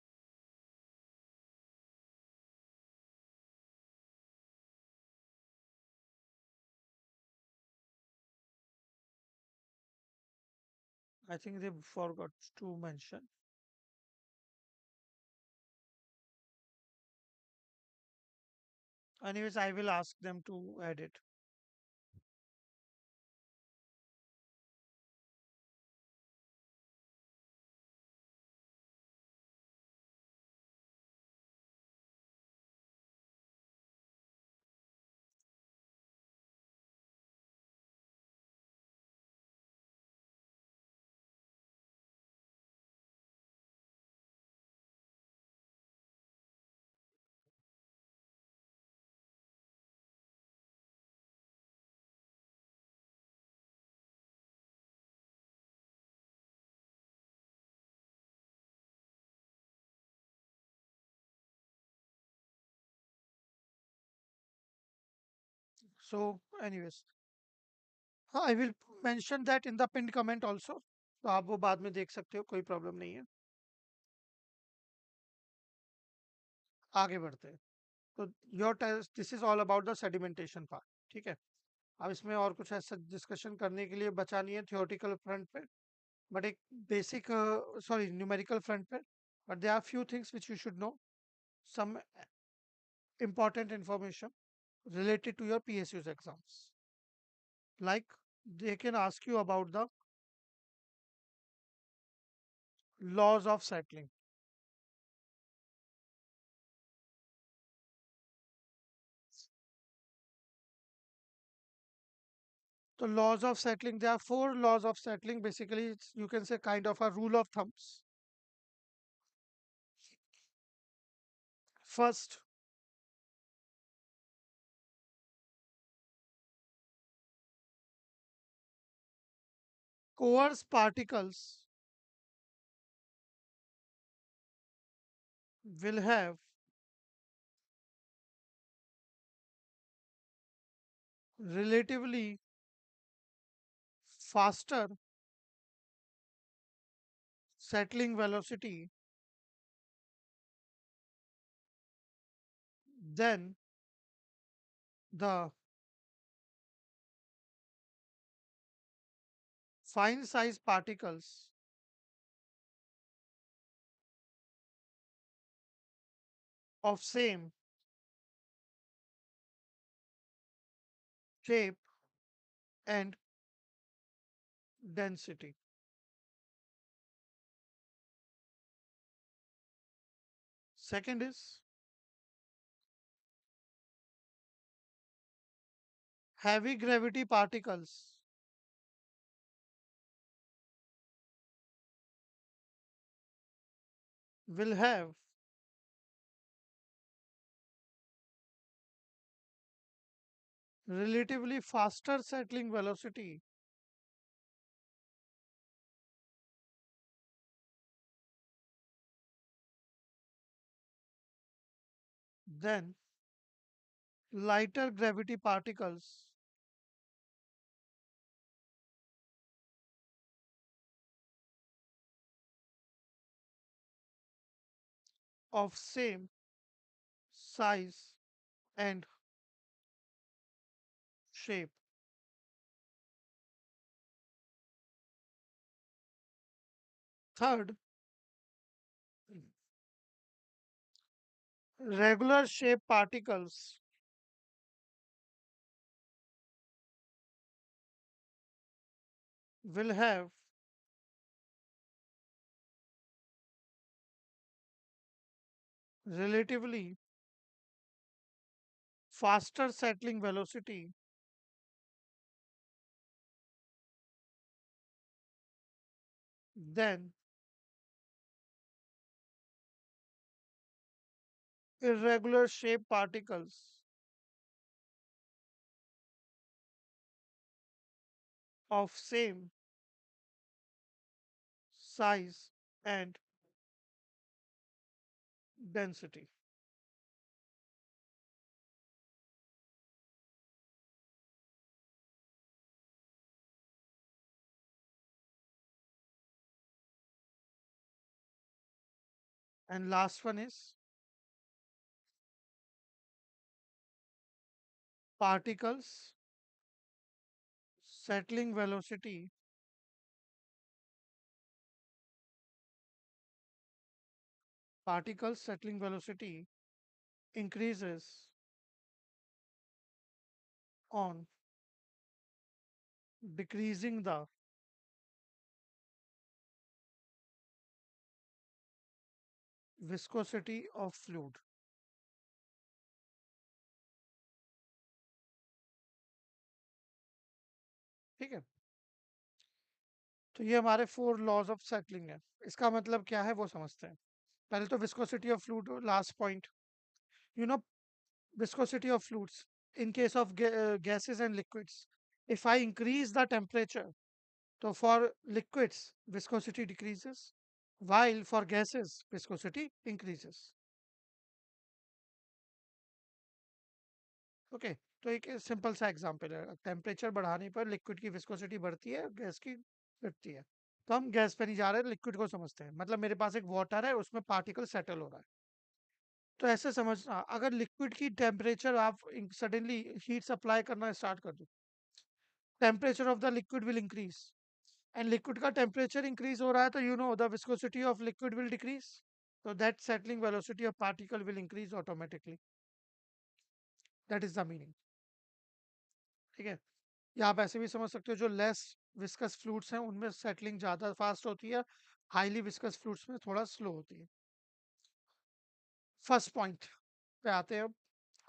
I think they forgot to mention. Anyways, I will ask them to add it. So, anyways, I will mention that in the pinned comment also. तो आप वो बाद में देख सकते हो, कोई problem नहीं है. आगे बढ़ते हैं. तो your test, this is all about the sedimentation part. ठीक है. अब इसमें और कुछ ऐसा डिस्कशन करने के लिए बचा नहीं है थियोरेटिकल फ्रंट पे, बट एक बेसिक, सॉरी, न्यूमेरिकल फ्रंट पे. But they are few things which you should know, some important information related to your PSUs exams. Like, they can ask you about the laws of settling. The laws of settling, there are four laws of settling. Basically, you can say kind of a rule of thumbs. First, coarse particles will have relatively faster settling velocity than the fine size particles of same shape and density. Second is heavy gravity particles will have relatively faster settling velocity than lighter gravity particles of same size and shape. Third, regular shape particles will have relatively faster settling velocity than irregular shape particles of same size and density. And last one is particles settling velocity particles settling velocity increases on decreasing the viscosity of fluid. ठीक है, तो ये हमारे 4 laws of settling है। इसका मतलब क्या है वो समझते हैं। पहले तो viscosity of fluid, last point, you know, viscosity of fluids in case of gases and liquids. If I increase the temperature, so for liquids viscosity decreases, while for gases viscosity increases. Okay, तो एक simple सा example है, temperature बढ़ाने पर liquid की viscosity बढ़ती है, gas की घटती है। तो हम गैस पे नहीं जा रहे, लिक्विड को समझते हैं। मतलब मेरे पास एक वाटर है, उसमें पार्टिकल सेटल हो रहा है। तो ऐसे समझना, अगर लिक्विड की टेम्परेचर आप सडनली हीट सप्लाई करना स्टार्ट कर दो, temperature of the liquid will increase, and liquid का टेम्परेचर इंक्रीज हो रहा है, तो you know the viscosity of liquid will decrease, so that settling velocity of particle will increase automatically. That is the meaning. ठीक है, या आप ऐसे भी समझ सकते हो, जो लेस विस्कस फ्लूइड्स हैं उनमें सेटलिंग ज़्यादा फास्ट होती है, हाईली विस्कस फ्लूइड्स में थोड़ा स्लो होती है। फर्स्ट पॉइंट पे आते हैं अब।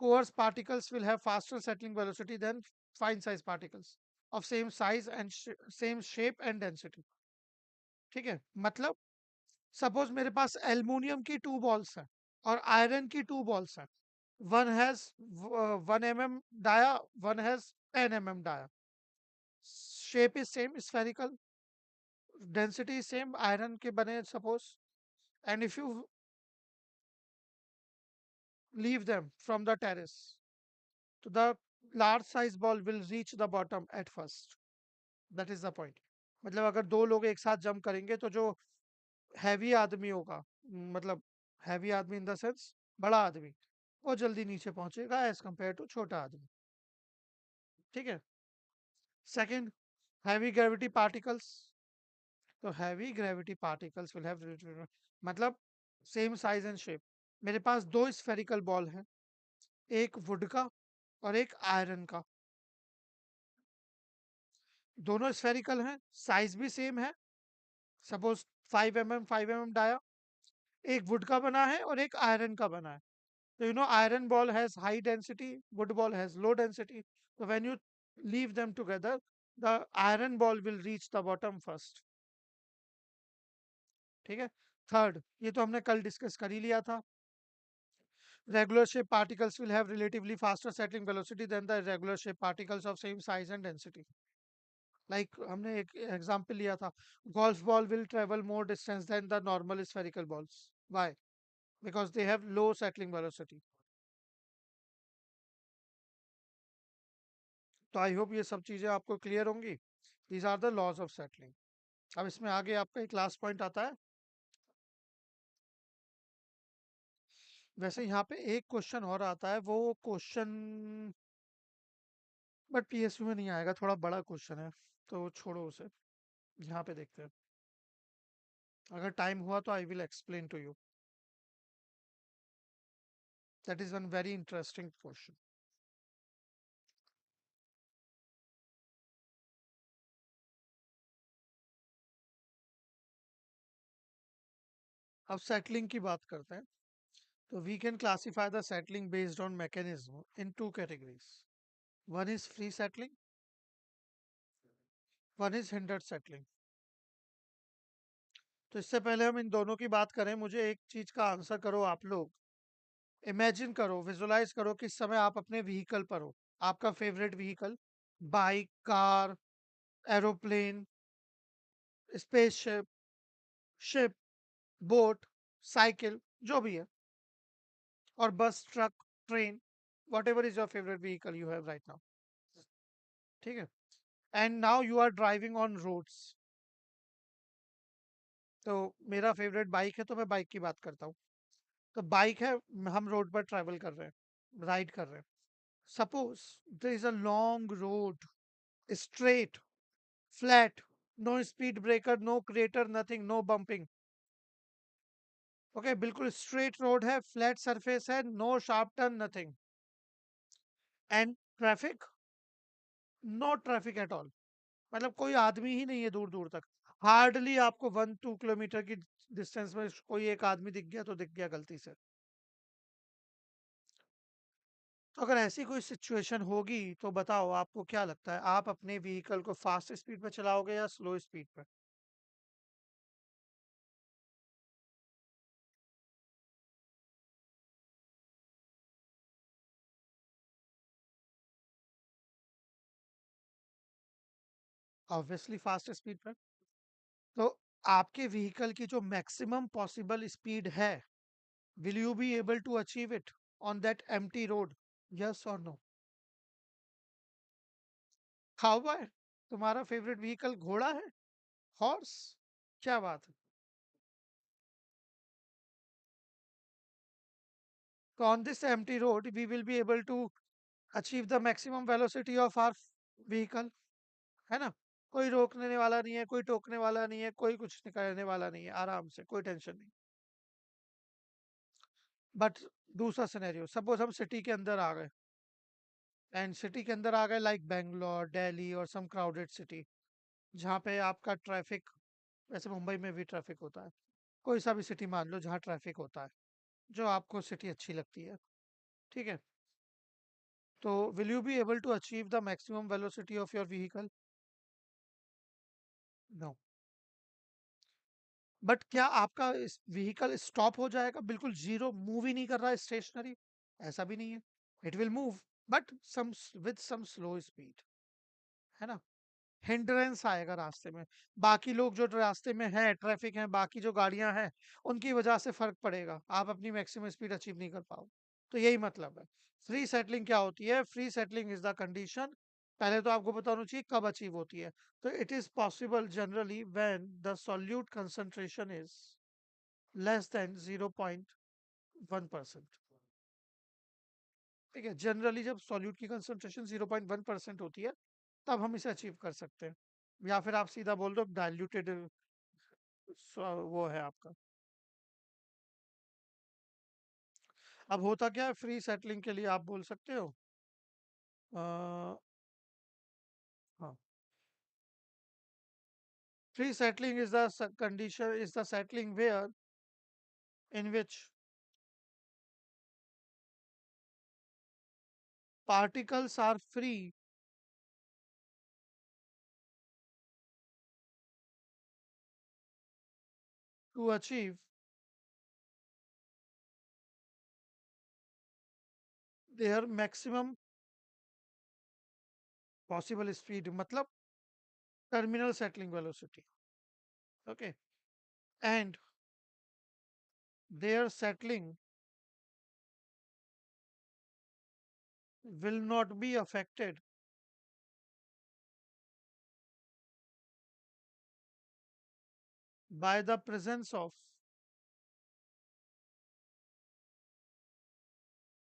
Coarse particles will have faster settling velocity than fine size particles of same size and same shape and density. ठीक है, मतलब सपोज मेरे पास एल्युमिनियम की 2 बॉल्स हैं और आयरन की 2 बॉल्स हैं। One has 1 mm dia, one has 10 mm dia, shape is same spherical, density same, iron के बने suppose, and if you leave them from the terrace, so the large size ball will reach the bottom at first. That is the point. मतलब अगर 2 लोग एक साथ jump करेंगे तो जो हैवी आदमी होगा, मतलब हैवी आदमी इन द सेंस बड़ा आदमी, वो जल्दी नीचे पहुंचेगा एज कंपेयर टू छोटा आदमी। ठीक है, सेकंड, हैवी ग्रेविटी पार्टिकल्स, तो heavy gravity particles will have, मतलब सेम साइज एंड शेप। मेरे पास 2 स्फेरिकल बॉल हैं, एक वुड का और एक आयरन का, दोनों स्फेरिकल हैं, साइज भी सेम है, सपोज 5 mm 5 mm डाया, एक वुड का बना है और एक आयरन का बना है। तो you know iron ball has high density, wood ball has low density, तो when you leave them together, the iron ball will reach the bottom first. ठीक है, थर्ड, ये तो हमने कल डिस्कस कर ही लिया था, regular shape particles will have relatively faster settling velocity than the irregular shape particles of same size and density. Like हमने एक एग्जांपल लिया था, golf ball will travel more distance than the normal spherical balls. Why? Because they have low settling velocity. तो I hope ये सब चीजें आपको clear होंगी। These are the laws of settling. अब इसमें आगे आपका एक लास्ट पॉइंट आता है। वैसे यहाँ पे एक क्वेश्चन और आता है, वो क्वेश्चन बट पीएसयू में नहीं आएगा, थोड़ा बड़ा क्वेश्चन है, तो छोड़ो उसे। यहाँ पे देखते हैं, अगर टाइम हुआ तो I will explain to you. That is one very interesting question. अब सेटलिंग की बात करते हैं। तो we can classify the settling based on mechanism in two categories. One is free settling, one is hindered settling. तो इससे पहले हम इन दोनों की बात करें, मुझे एक चीज का आंसर करो आप लोग। इमेजिन करो, विजुलाइज करो कि इस समय आप अपने व्हीकल पर हो। आपका favourite vehicle, bike, car, aeroplane, spaceship, ship, boat, cycle, जो भी है, और bus, truck, train, whatever is your favourite vehicle you have right now. ठीक है, and now you are driving on roads. तो मेरा फेवरेट बाइक है, तो मैं बाइक की बात करता हूँ। तो बाइक है, हम रोड पर ट्रैवल कर रहे हैं, राइड कर रहे हैं। Suppose there is a long road, straight, flat, no speed breaker, no crater, nothing, no bumping. Okay, बिल्कुल स्ट्रेट रोड है, फ्लैट सरफेस है, no sharp turn, nothing, and traffic, no traffic at all. मतलब कोई आदमी ही नहीं है दूर दूर तक। हार्डली आपको 1-2 किलोमीटर की डिस्टेंस में कोई एक आदमी दिख गया तो दिख गया गलती से। तो अगर ऐसी कोई सिचुएशन होगी तो बताओ, आपको क्या लगता है, आप अपने व्हीकल को फास्ट स्पीड पे चलाओगे या स्लो स्पीड पे? ऑब्वियसली फास्ट स्पीड पे। तो आपके व्हीकल की जो मैक्सिमम पॉसिबल स्पीड है, will you be able to achieve it on that empty road? Yes और नो? हाउ बाय, तुम्हारा फेवरेट व्हीकल घोड़ा है, हॉर्स? क्या बात है। तो on this empty road we will be able to achieve the maximum velocity of our vehicle, है ना? कोई रोकने वाला नहीं है, कोई टोकने वाला नहीं है, कोई कुछ नहीं करने वाला नहीं है, आराम से, कोई टेंशन नहीं। बट दूसरा सिनेरियो, सपोज हम सिटी के अंदर आ गए, एंड सिटी के अंदर आ गए लाइक बैंगलोर, दिल्ली और सम क्राउडेड सिटी, जहाँ पे आपका ट्रैफिक, वैसे मुंबई में भी ट्रैफिक होता है, कोई सा भी सिटी मान लो जहाँ ट्रैफिक होता है, जो आपको सिटी अच्छी लगती है। ठीक है, तो will you be able to achieve the maximum velocity of your vehicle? No. But क्या आपका व्हीकल स्टॉप हो जाएगा, बिल्कुल जीरो, मूव ही नहीं कर रहा है, स्टेशनरी? ऐसा भी नहीं है, it will move, but some with some slow speed, है ना? हिंड्रेंस आएगा रास्ते में, बाकी लोग जो रास्ते में है, ट्रैफिक है, बाकी जो गाड़ियां हैं, उनकी वजह से फर्क पड़ेगा, आप अपनी मैक्सिमम स्पीड अचीव नहीं कर पाओ। तो यही मतलब है। फ्री सेटलिंग क्या होती है? Free settling is the condition, पहले तो आपको पता होना चाहिए कब अचीव होती है। तो it is possible generally when the solute concentration is less then 0.1%। ठीक है, जनरली जब सॉल्यूट की कंसंट्रेशन 0.1% होती है, तब हम इसे अचीव कर सकते हैं। या फिर आप सीधा बोल दो डाइल्यूटेड, वो है आपका। अब होता क्या है फ्री सेटलिंग के लिए, आप बोल सकते हो, हाँ, free settling is the condition, is the settling where in which particles are free to achieve their maximum possible speed, मतलब terminal settling velocity, okay, and their settling will not be affected by the presence of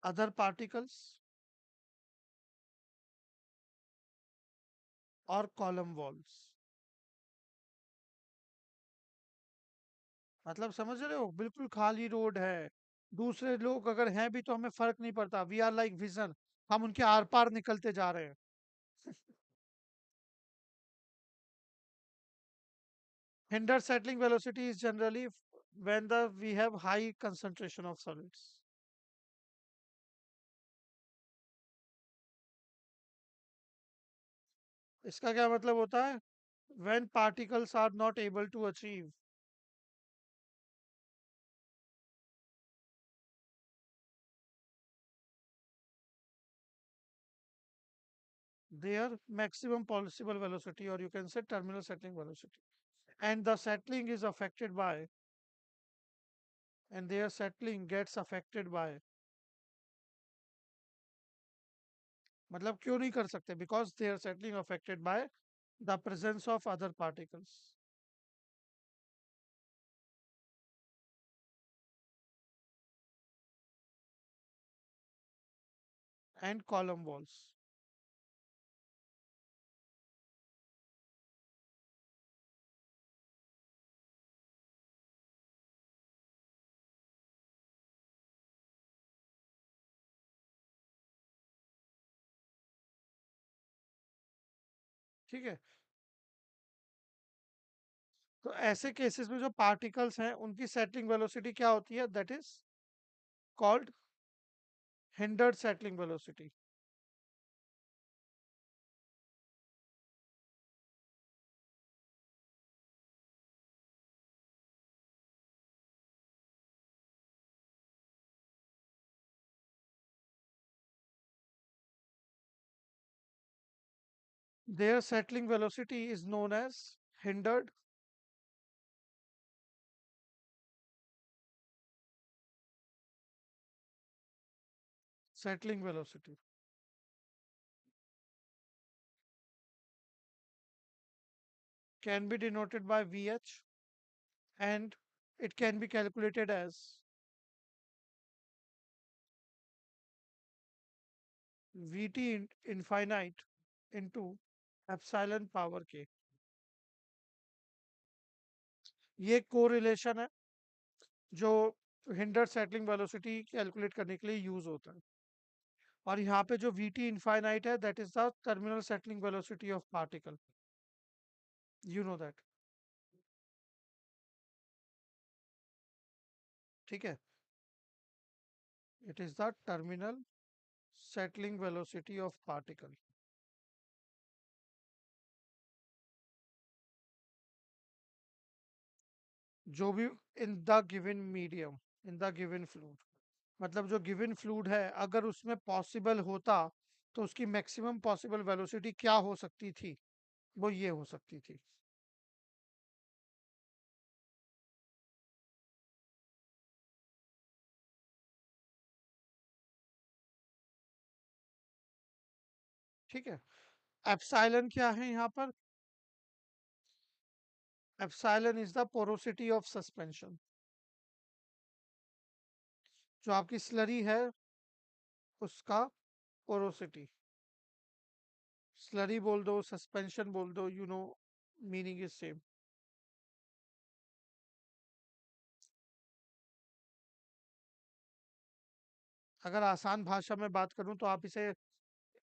other particles और column walls. मतलब समझ रहे हो, बिल्कुल खाली road है, दूसरे लोग अगर हैं भी तो हमें फर्क नहीं पड़ता, वी आर लाइक विजन, हम उनके आर पार निकलते जा रहे हैं। Hinder settling velocity is generally when the we have high concentration of solids. इसका क्या मतलब होता है? When particles are not able to achieve their maximum possible velocity, or you can say terminal settling velocity, and the settling is affected by, and their settling gets affected by, मतलब क्यों नहीं कर सकते? Because their settling affected by the presence of other particles and column walls. ठीक है, तो ऐसे cases में जो पार्टिकल्स हैं उनकी सेटलिंग वेलोसिटी क्या होती है? That is called hindered settling velocity. Their settling velocity is known as hindered settling velocity. Can be denoted by Vh, and it can be calculated as Vt infinite into epsilon power k. ये correlation है जो hindered settling velocity calculate करने के लिए use होता है। और यहाँ पे जो Vt infinite है, that is the terminal settling velocity of particle, you know that. ठीक है, it is the terminal settling velocity of particle, जो भी in the given medium, in the given fluid, मतलब जो गिवन फ्लूइड है अगर उसमें पॉसिबल होता तो उसकी मैक्सिमम पॉसिबल वेलोसिटी क्या हो सकती थी? वो ये हो सकती थी। ठीक है, एप्सिलॉन क्या है यहाँ पर? Epsilon is the porosity of suspension. जो आपकी स्लरी है उसका पोरोसिटी, स्लरी बोल दो, सस्पेंशन बोल दो, you know, meaning is same. अगर आसान भाषा में बात करूं तो आप इसे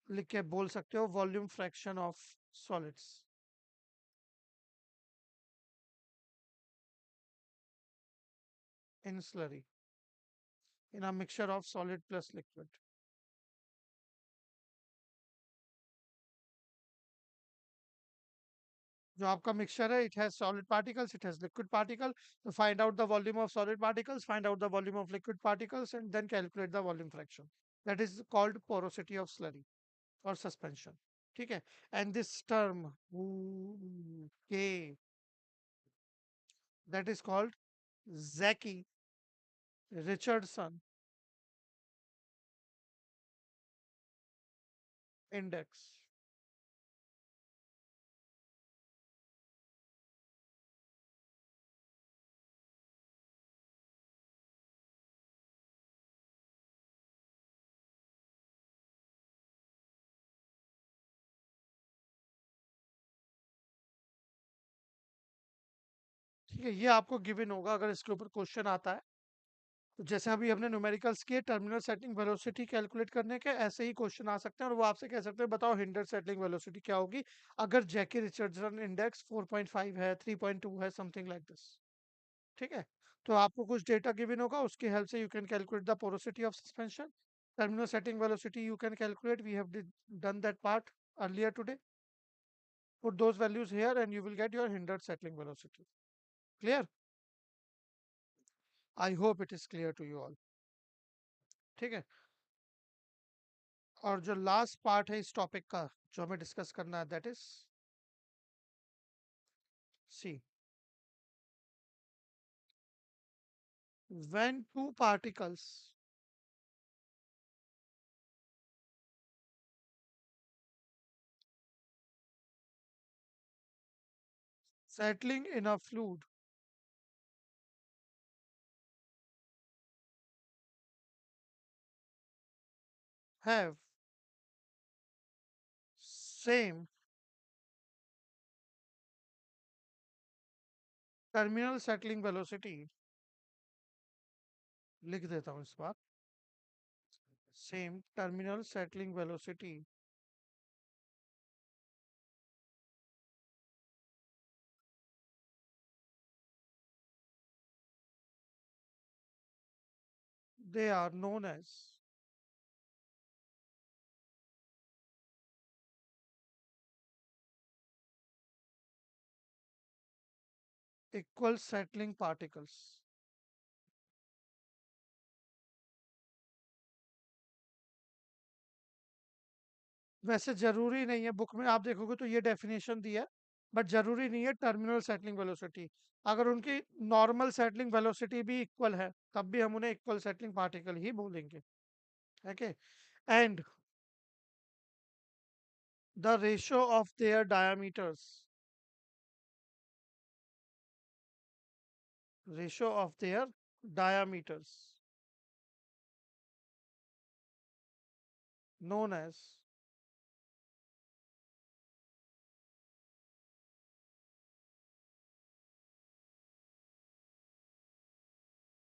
लिख के बोल सकते हो, volume fraction of solids in slurry, in a mixture of solid plus liquid. जो आपका मिक्सचर है, it has solid particles, it has liquid particle, तो find out the volume of solid particles, find out the volume of liquid particles, and then calculate the volume fraction, that is called porosity of slurry और suspension. ठीक है, and this term के, that is called Zaki Richardson index. ठीक है, ये आपको given होगा अगर इसके ऊपर क्वेश्चन आता है। तो जैसे अभी हमने न्यूमेरिकल्स किए टर्मिनल सेटलिंग वेलोसिटी कैलकुलेट करने के, ऐसे ही क्वेश्चन आ सकते हैं और वो आपसे कह सकते हैं बताओ हिंडर सेटलिंग वेलोसिटी क्या होगी अगर जैकी रिचर्डसन इंडेक्स 4.5 है, 3.2 है, समथिंग लाइक दिस। ठीक है, तो आपको कुछ डेटा गिवन होगा, उसकी हेल्प से you can calculate the porosity of suspension. Terminal setting velocity you can calculate, we have done that part earlier today. Put those values here and you will get your hindered settling velocity. Clear? I hope it is clear to you all. ठीक है, और जो last part है इस topic का जो हमें discuss करना है, that is see, when two particles settling in a fluid have same terminal settling velocity, लिख देता हूं इस बार, same terminal settling velocity, they are known as equal settling particles. वैसे जरूरी नहीं है, बुक में आप देखोगे तो ये डेफिनेशन दिया है, बट जरूरी नहीं है टर्मिनल सेटलिंग वेलोसिटी। अगर उनकी नॉर्मल सेटलिंग वेलोसिटी भी इक्वल है तब भी हम उन्हें इक्वल सेटलिंग पार्टिकल ही बोलेंगे। Okay, and the ratio of their diameters, ratio of their diameters known as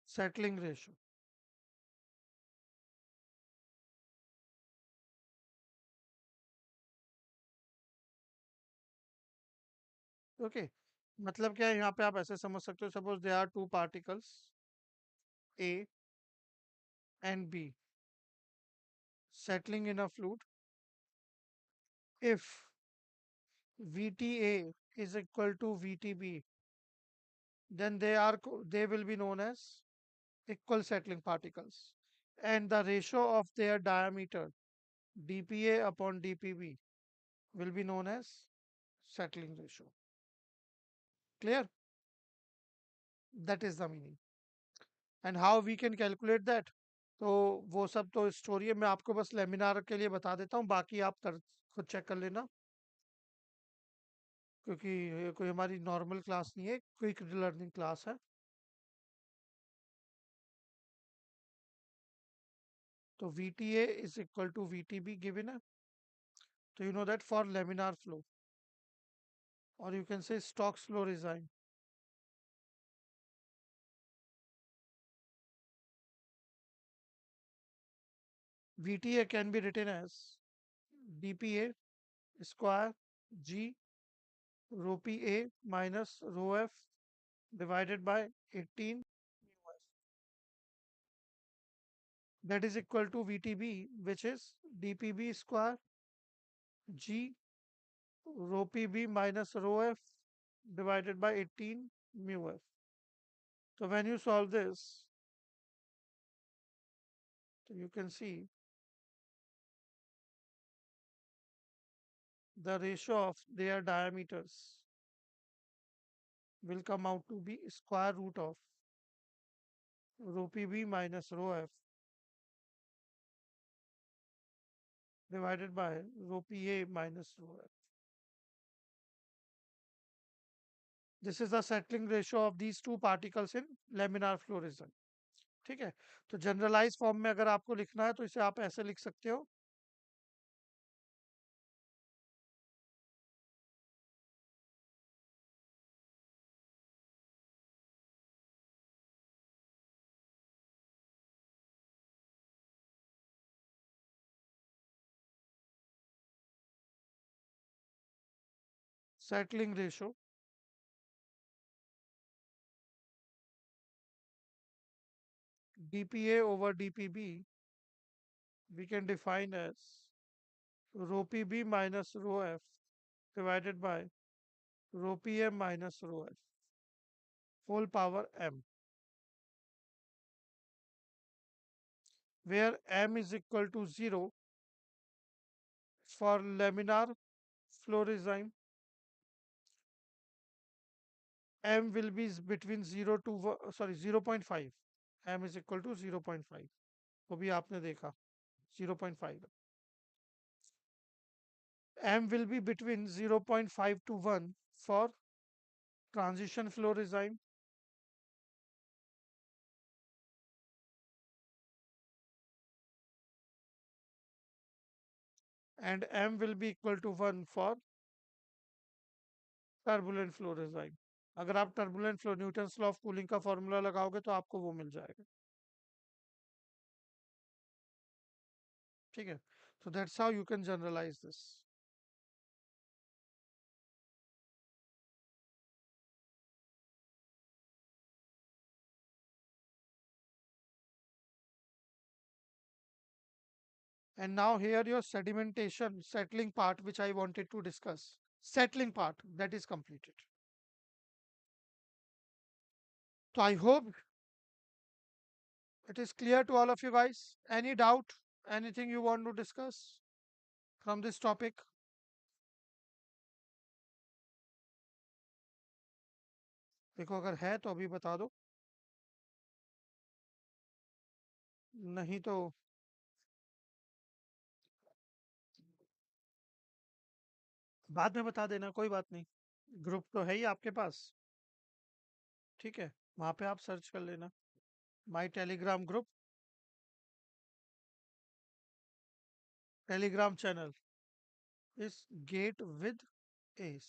settling ratio। Okay, मतलब क्या है यहाँ पे आप ऐसे समझ सकते हो, suppose they are two particles A and B settling in a fluid, if VTA is equal to VTB, then they will be known as equal settling particles, and the ratio of their diameter dPA upon dPB will be known as settling ratio। Clear? That is the meaning, and how we can calculate that, तो वो सब तो story है, मैं आपको बस laminar के लिए बता देता हूँ, बाकी आप खुद चेक कर लेना, क्योंकि ये कोई हमारी नॉर्मल क्लास नहीं है, क्विक लर्निंग क्लास है। तो VTA is equal to VTB given है, तो you know that for laminar flow, or you can say Stokes flow design, VTA can be written as dPA square G rho PA minus rho F divided by 18, that is equal to VTB, which is dPB square G rho PB minus rho F divided by 18 mu F. So when you solve this, so you can see the ratio of their diameters will come out to be square root of rho PB minus rho F divided by rho PA minus rho F. This is the settling ratio of these two particles in laminar flow region। ठीक है, तो generalise form में अगर आपको लिखना है तो इसे आप ऐसे लिख सकते हो, settling ratio dpa over dpb we can define as rho pb minus rho f divided by rho pm minus rho f whole power m, where m is equal to 0 for laminar flow regime. M will be between 0 to 0.5. M is equal to 0.5. वो भी आपने देखा 0.5. M will be between 0.5 to 1 for transition flow regime, and M will be equal to 1 for turbulent flow regime. अगर आप turbulent flow Newton's law of cooling का formula लगाओगे तो आपको वो मिल जाएगा. ठीक है. So that's how you can generalize this. And now here your sedimentation settling part which I wanted to discuss. Settling part that is completed. So I hope it is clear to all of you guys. Any doubt? Anything you want to discuss from this topic? देखो अगर है तो अभी बता दो, नहीं तो बाद में बता देना, कोई बात नहीं. ग्रुप तो है ही आपके पास, ठीक है, वहां पे आप सर्च कर लेना. My Telegram group, Telegram channel इस गेट विद एस.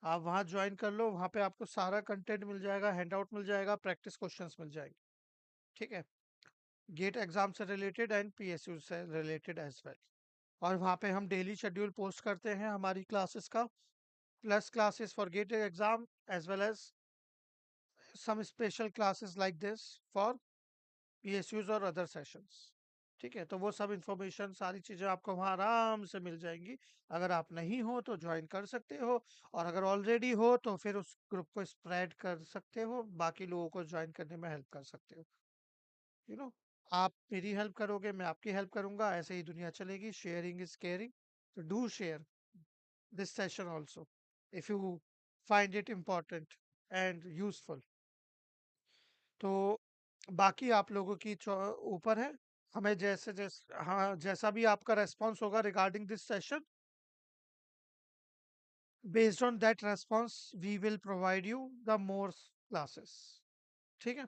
आप वहां ज्वाइन कर लो, वहां पे आपको सारा कंटेंट मिल जाएगा, हैंडआउट मिल जाएगा, प्रैक्टिस क्वेश्चंस मिल जाएंगे. ठीक है. गेट एग्जाम से रिलेटेड एंड पीएसयू से रिलेटेड एज वेल. और वहाँ पे हम डेली शेड्यूल पोस्ट करते हैं हमारी क्लासेस का, plus classes for GATE exam as well as some special classes like this for PSUs और अदर सेशंस. ठीक है, तो वो सब इंफॉर्मेशन सारी चीज़ें आपको वहाँ आराम से मिल जाएंगी. अगर आप नहीं हो तो ज्वाइन कर सकते हो, और अगर ऑलरेडी हो तो फिर उस ग्रुप को स्प्रेड कर सकते हो, बाकी लोगों को ज्वाइन करने में हेल्प कर सकते हो. यू नो, आप मेरी हेल्प करोगे, मैं आपकी हेल्प करूंगा, ऐसे ही दुनिया चलेगी. Sharing is caring. तो do share this session also if you find it important and useful. तो बाकी आप लोगों की ऊपर है. हमें जैसे जैसे हाँ जैसा भी आपका रेस्पॉन्स होगा regarding this session, based on that response we will provide you the more classes. ठीक है.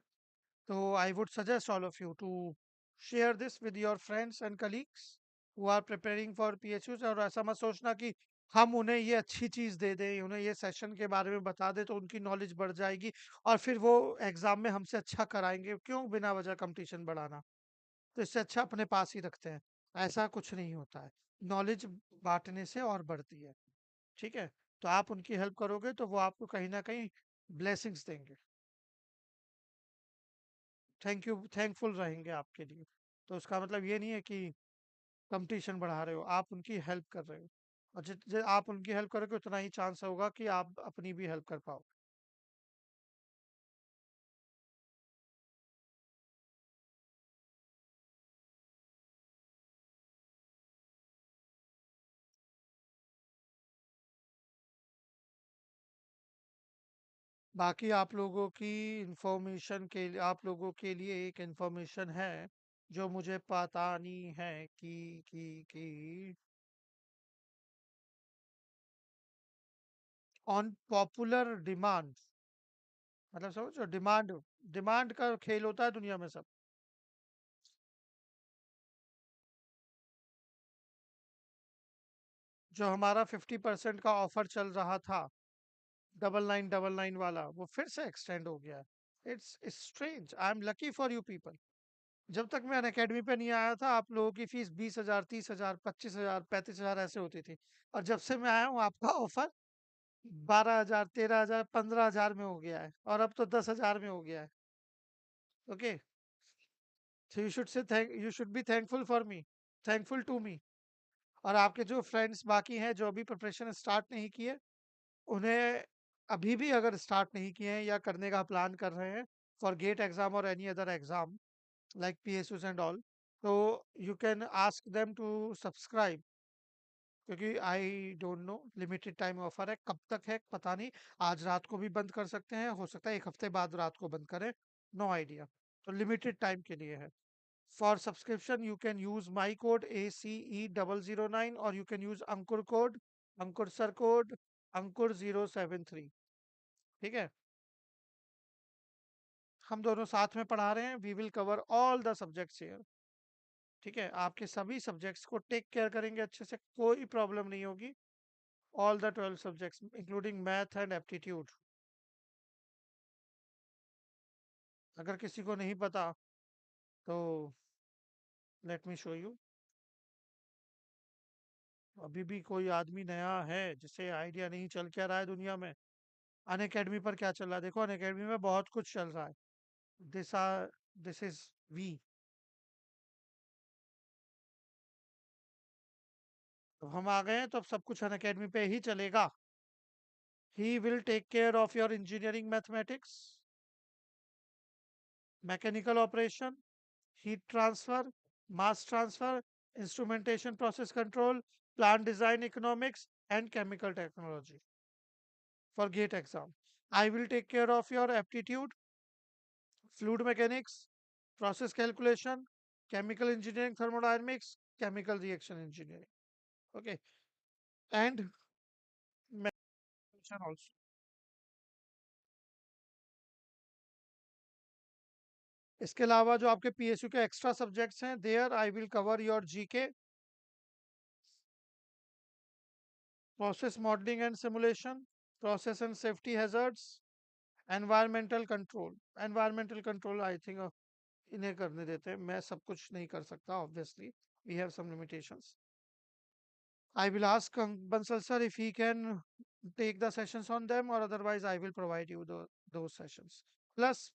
तो I would suggest all of you to share this with your friends and colleagues who are preparing for PSUs. और ऐसा मत सोचना कि हम उन्हें ये अच्छी चीज़ दे दें, उन्हें ये सेशन के बारे में बता दें तो उनकी नॉलेज बढ़ जाएगी और फिर वो एग्ज़ाम में हमसे अच्छा कराएंगे. क्यों बिना वजह कंपटीशन बढ़ाना? तो इससे अच्छा अपने पास ही रखते हैं. ऐसा कुछ नहीं होता है. नॉलेज बांटने से और बढ़ती है. ठीक है. तो आप उनकी हेल्प करोगे तो वो आपको कहीं ना कहीं ब्लेसिंग्स देंगे. थैंक यू, थैंकफुल रहेंगे आपके लिए. तो उसका मतलब ये नहीं है कि कंपटीशन बढ़ा रहे हो, आप उनकी हेल्प कर रहे हो. और जित आप उनकी हेल्प करोगे उतना ही चांस होगा कि आप अपनी भी हेल्प कर पाओ. बाकी आप लोगों की इंफॉर्मेशन के लिए, आप लोगों के लिए एक इंफॉर्मेशन है जो मुझे पता नहीं है कि ऑन पॉपुलर डिमांड, मतलब समझो डिमांड, डिमांड का खेल होता है दुनिया में सब. जो हमारा 50% का ऑफर चल रहा था, 9999 वाला, वो फिर से एक्सटेंड हो गया. It's strange. I am lucky for you people. जब तक मैं अनअकैडमी पे नहीं आया था आप लोगों की फीस 20,000, 30,000, 25,000, 35,000 ऐसे होती थी. और जब से मैं आया हूँ आपका ऑफर 12,000, 13,000, 15,000 में हो गया है, और अब तो 10,000 में हो गया है। Okay, so you should be thankful for me, thankful to me। और आपके जो फ्रेंड्स बाकी हैं जो अभी प्रिपरेशन स्टार्ट नहीं किए, उन्हें अभी भी अगर स्टार्ट नहीं किए हैं या करने का प्लान कर रहे हैं फॉर गेट एग्जाम और any other exam like PSUs and all, तो you can ask them to subscribe, क्योंकि I don't know limited time offer है, कब तक है पता नहीं। आज रात को भी बंद कर सकते हैं, हो सकता है एक हफ्ते बाद रात को बंद करें, नो आइडिया। तो लिमिटेड टाइम के लिए है। For subscription you can use my code ACE009, और you can use Ankur code, Ankur sir code, Ankur 073। ठीक है, हम दोनों साथ में पढ़ा रहे हैं, we will cover all the subjects here. ठीक है, आपके सभी सब्जेक्ट्स को टेक केयर करेंगे अच्छे से, कोई प्रॉब्लम नहीं होगी। All the 12 subjects including math and aptitude. अगर किसी को नहीं पता तो लेट मी शो यू। अभी भी कोई आदमी नया है जिसे आइडिया नहीं चल क्या रहा है दुनिया में, अनअकैडमी पर क्या चल रहा है, देखो अनअकैडमी में बहुत कुछ चल रहा है। This are this is we. तो हम आ गए हैं, तो अब सब कुछ अनअकैडमी पे ही चलेगा। He will take care of your engineering mathematics, mechanical operation, heat transfer, mass transfer, instrumentation process control, plant design economics, and chemical technology for GATE exam. I will take care of your aptitude, fluid mechanics, process calculation, chemical engineering, thermodynamics, chemical reaction engineering. Okay, and mention also. इसके अलावा जो आपके PSU के extra subjects हैं, there I will cover your GK, process modelling and simulation, process and safety hazards, environmental control I think इन्हें करने देते हैं, मैं सब कुछ नहीं कर सकता obviously, we have some limitations. I will ask Bansal sir if he can take the sessions on them, और otherwise I will provide you दो sessions plus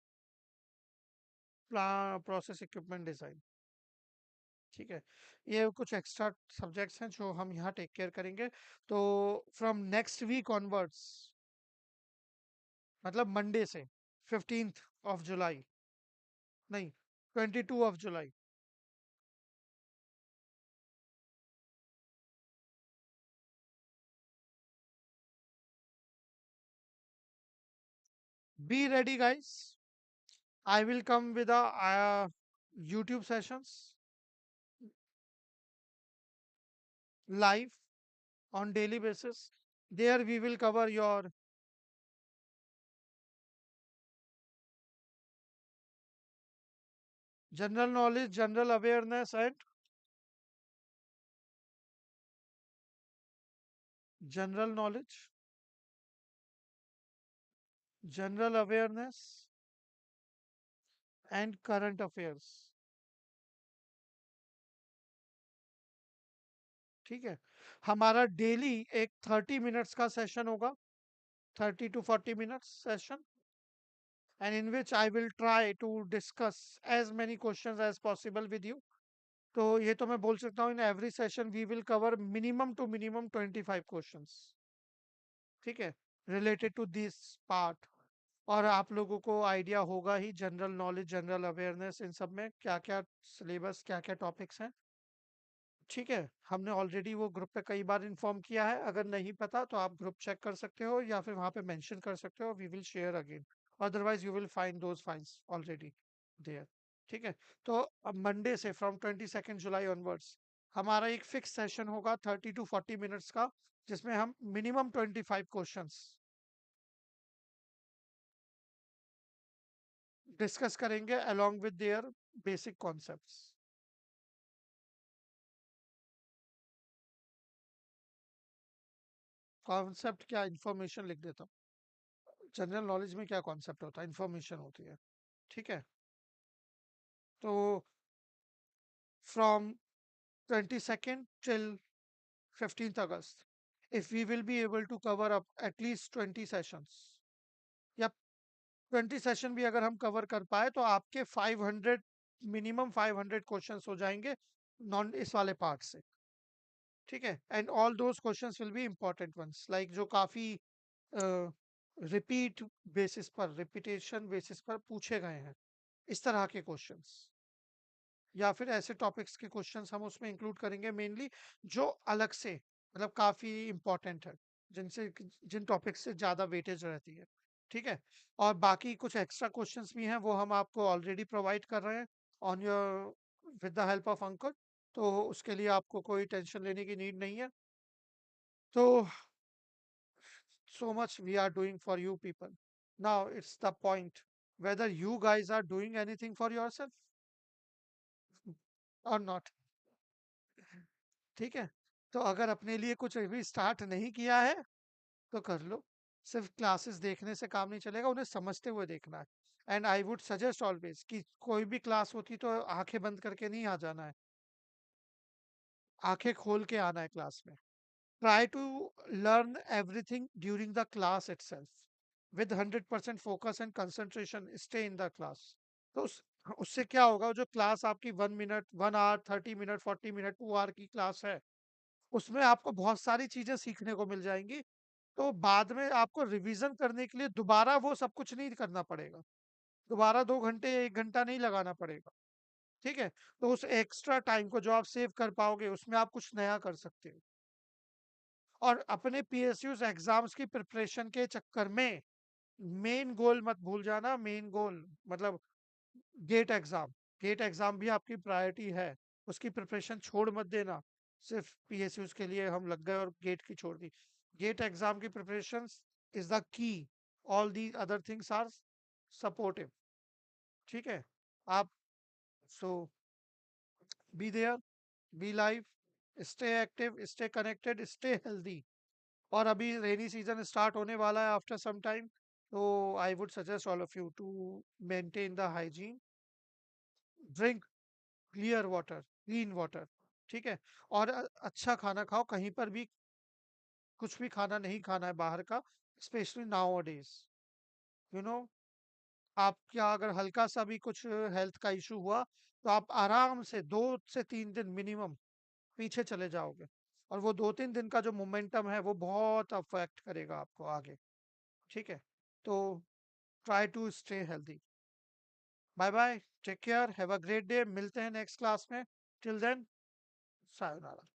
process equipment design. ठीक है, ये कुछ एक्स्ट्रा सब्जेक्ट्स हैं जो हम यहाँ टेक केयर करेंगे। तो फ्रॉम नेक्स्ट वीक ऑनवर्ड्स, मतलब मंडे से 15th of July, नहीं 22 of July, be ready guys, I will come with a YouTube sessions live on daily basis. There we will cover your general knowledge, general awareness, and general knowledge, general awareness, and current affairs। ठीक है, हमारा daily एक 30 minutes का session होगा, 30 to 40 minutes session, and in which I will try to discuss as many questions as possible with you। तो ये तो मैं बोल सकता हूँ, in every session we will cover minimum to minimum 25 questions. ठीक है, रिलेटेड टू दिस पार्ट। और आप लोगों को आइडिया होगा ही, जनरल नॉलेज, जनरल अवेयरनेस, इन सब में क्या क्या सिलेबस, क्या क्या टॉपिक्स हैं। ठीक है, हमने ऑलरेडी वो ग्रुप पे कई बार इन्फॉर्म किया है, अगर नहीं पता तो आप ग्रुप चेक कर सकते हो या फिर वहां पे मेंशन कर सकते हो, we will share again, otherwise you will find those files already there. ठीक है, तो अब मंडे से फ्रॉम 22 जुलाई ऑनवर्ड्स हमारा एक फिक्स सेशन होगा 30 to 40 मिनट्स का, जिसमें हम मिनिमम 25 क्वेश्चंस डिस्कस करेंगे along with their basic concepts. Concept क्या, इंफॉर्मेशन लिख देता हूँ, जनरल नॉलेज में क्या कॉन्सेप्ट होता है, इंफॉर्मेशन होती है। ठीक है, तो from 22nd till 15th August if we will be able to cover up at least 20 sessions, या 20 सेशन भी अगर हम कवर कर पाए तो आपके 500, मिनिमम 500 क्वेश्चंस हो जाएंगे नॉन इस वाले पार्ट से। ठीक है, and all those questions will be important ones, like जो काफी रिपीट बेसिस पर, रिपीटेशन बेसिस पर पूछे गए हैं, इस तरह के क्वेश्चंस, या फिर ऐसे टॉपिक्स के क्वेश्चंस हम उसमें इंक्लूड करेंगे मेनली, जो अलग से मतलब काफी इंपॉर्टेंट है, जिनसे जिन टॉपिक्स से ज्यादा वेटेज रहती है। ठीक है, और बाकी कुछ एक्स्ट्रा क्वेश्चंस भी हैं, वो हम आपको ऑलरेडी प्रोवाइड कर रहे हैं on your, with the help of Ankur, तो उसके लिए आपको कोई टेंशन लेने की नीड नहीं है। तो so much we are doing for you people. Now it's the point whether you guys are doing anything for yourself or not. ठीक है, तो अगर अपने लिए कुछ अभी स्टार्ट नहीं किया है तो कर लो। सिर्फ क्लासेस देखने से काम नहीं चलेगा, उन्हें समझते हुए देखना है। And I would suggest always कि कोई भी क्लास होती तो आंखें बंद करके नहीं आ जाना है, आंखें खोल के आना है क्लास में। Try to learn everything during the class itself with 100% focus and concentration. Stay in the class. तो उससे क्या होगा, जो क्लास आपकी 1 minute, 1 hour, 30 minute, 40 minute, 2 hour की क्लास है, उसमें आपको बहुत सारी चीजें सीखने को मिल जाएंगी। तो बाद में आपको रिवीजन करने के लिए दोबारा वो सब कुछ नहीं करना पड़ेगा, दोबारा 2 घंटे 1 घंटा नहीं लगाना पड़ेगा। ठीक है, तो उस एक्स्ट्रा टाइम को जो आप सेव कर पाओगे उसमें आप कुछ नया कर सकते हो। और अपने पीएसयूज एग्जाम्स की प्रिपरेशन के चक्कर में मेन गोल मत भूल जाना, मेन गोल मतलब गेट एग्जाम, गेट एग्जाम भी आपकी प्रायोरिटी है, उसकी प्रिपरेशन छोड़ मत देना। सिर्फ पीएसयूज के लिए हम लग गए और गेट की छोड़ दी। गेट एग्जाम की preparation is the key, all the other things are supportive. ठीक है, आप so be there, be live, stay active, stay connected, stay healthy. और अभी रेनी सीजन स्टार्ट होने वाला है आफ्टर सम टाइम, तो I would suggest all of you to maintain the hygiene, drink clear water, clean water. ठीक है, और अच्छा खाना खाओ, कहीं पर भी कुछ भी खाना नहीं खाना है बाहर का, specially now days, you know. आप क्या, अगर हल्का सा भी कुछ हेल्थ का इशू हुआ तो आप आराम से 2 से 3 दिन मिनिमम पीछे चले जाओगे, और वो 2 3 दिन का जो मोमेंटम है वो बहुत अफेक्ट करेगा आपको आगे। ठीक है, तो try to stay healthy. Bye bye, take care, have a great day, मिलते हैं नेक्स्ट क्लास में। Till then, sayonara.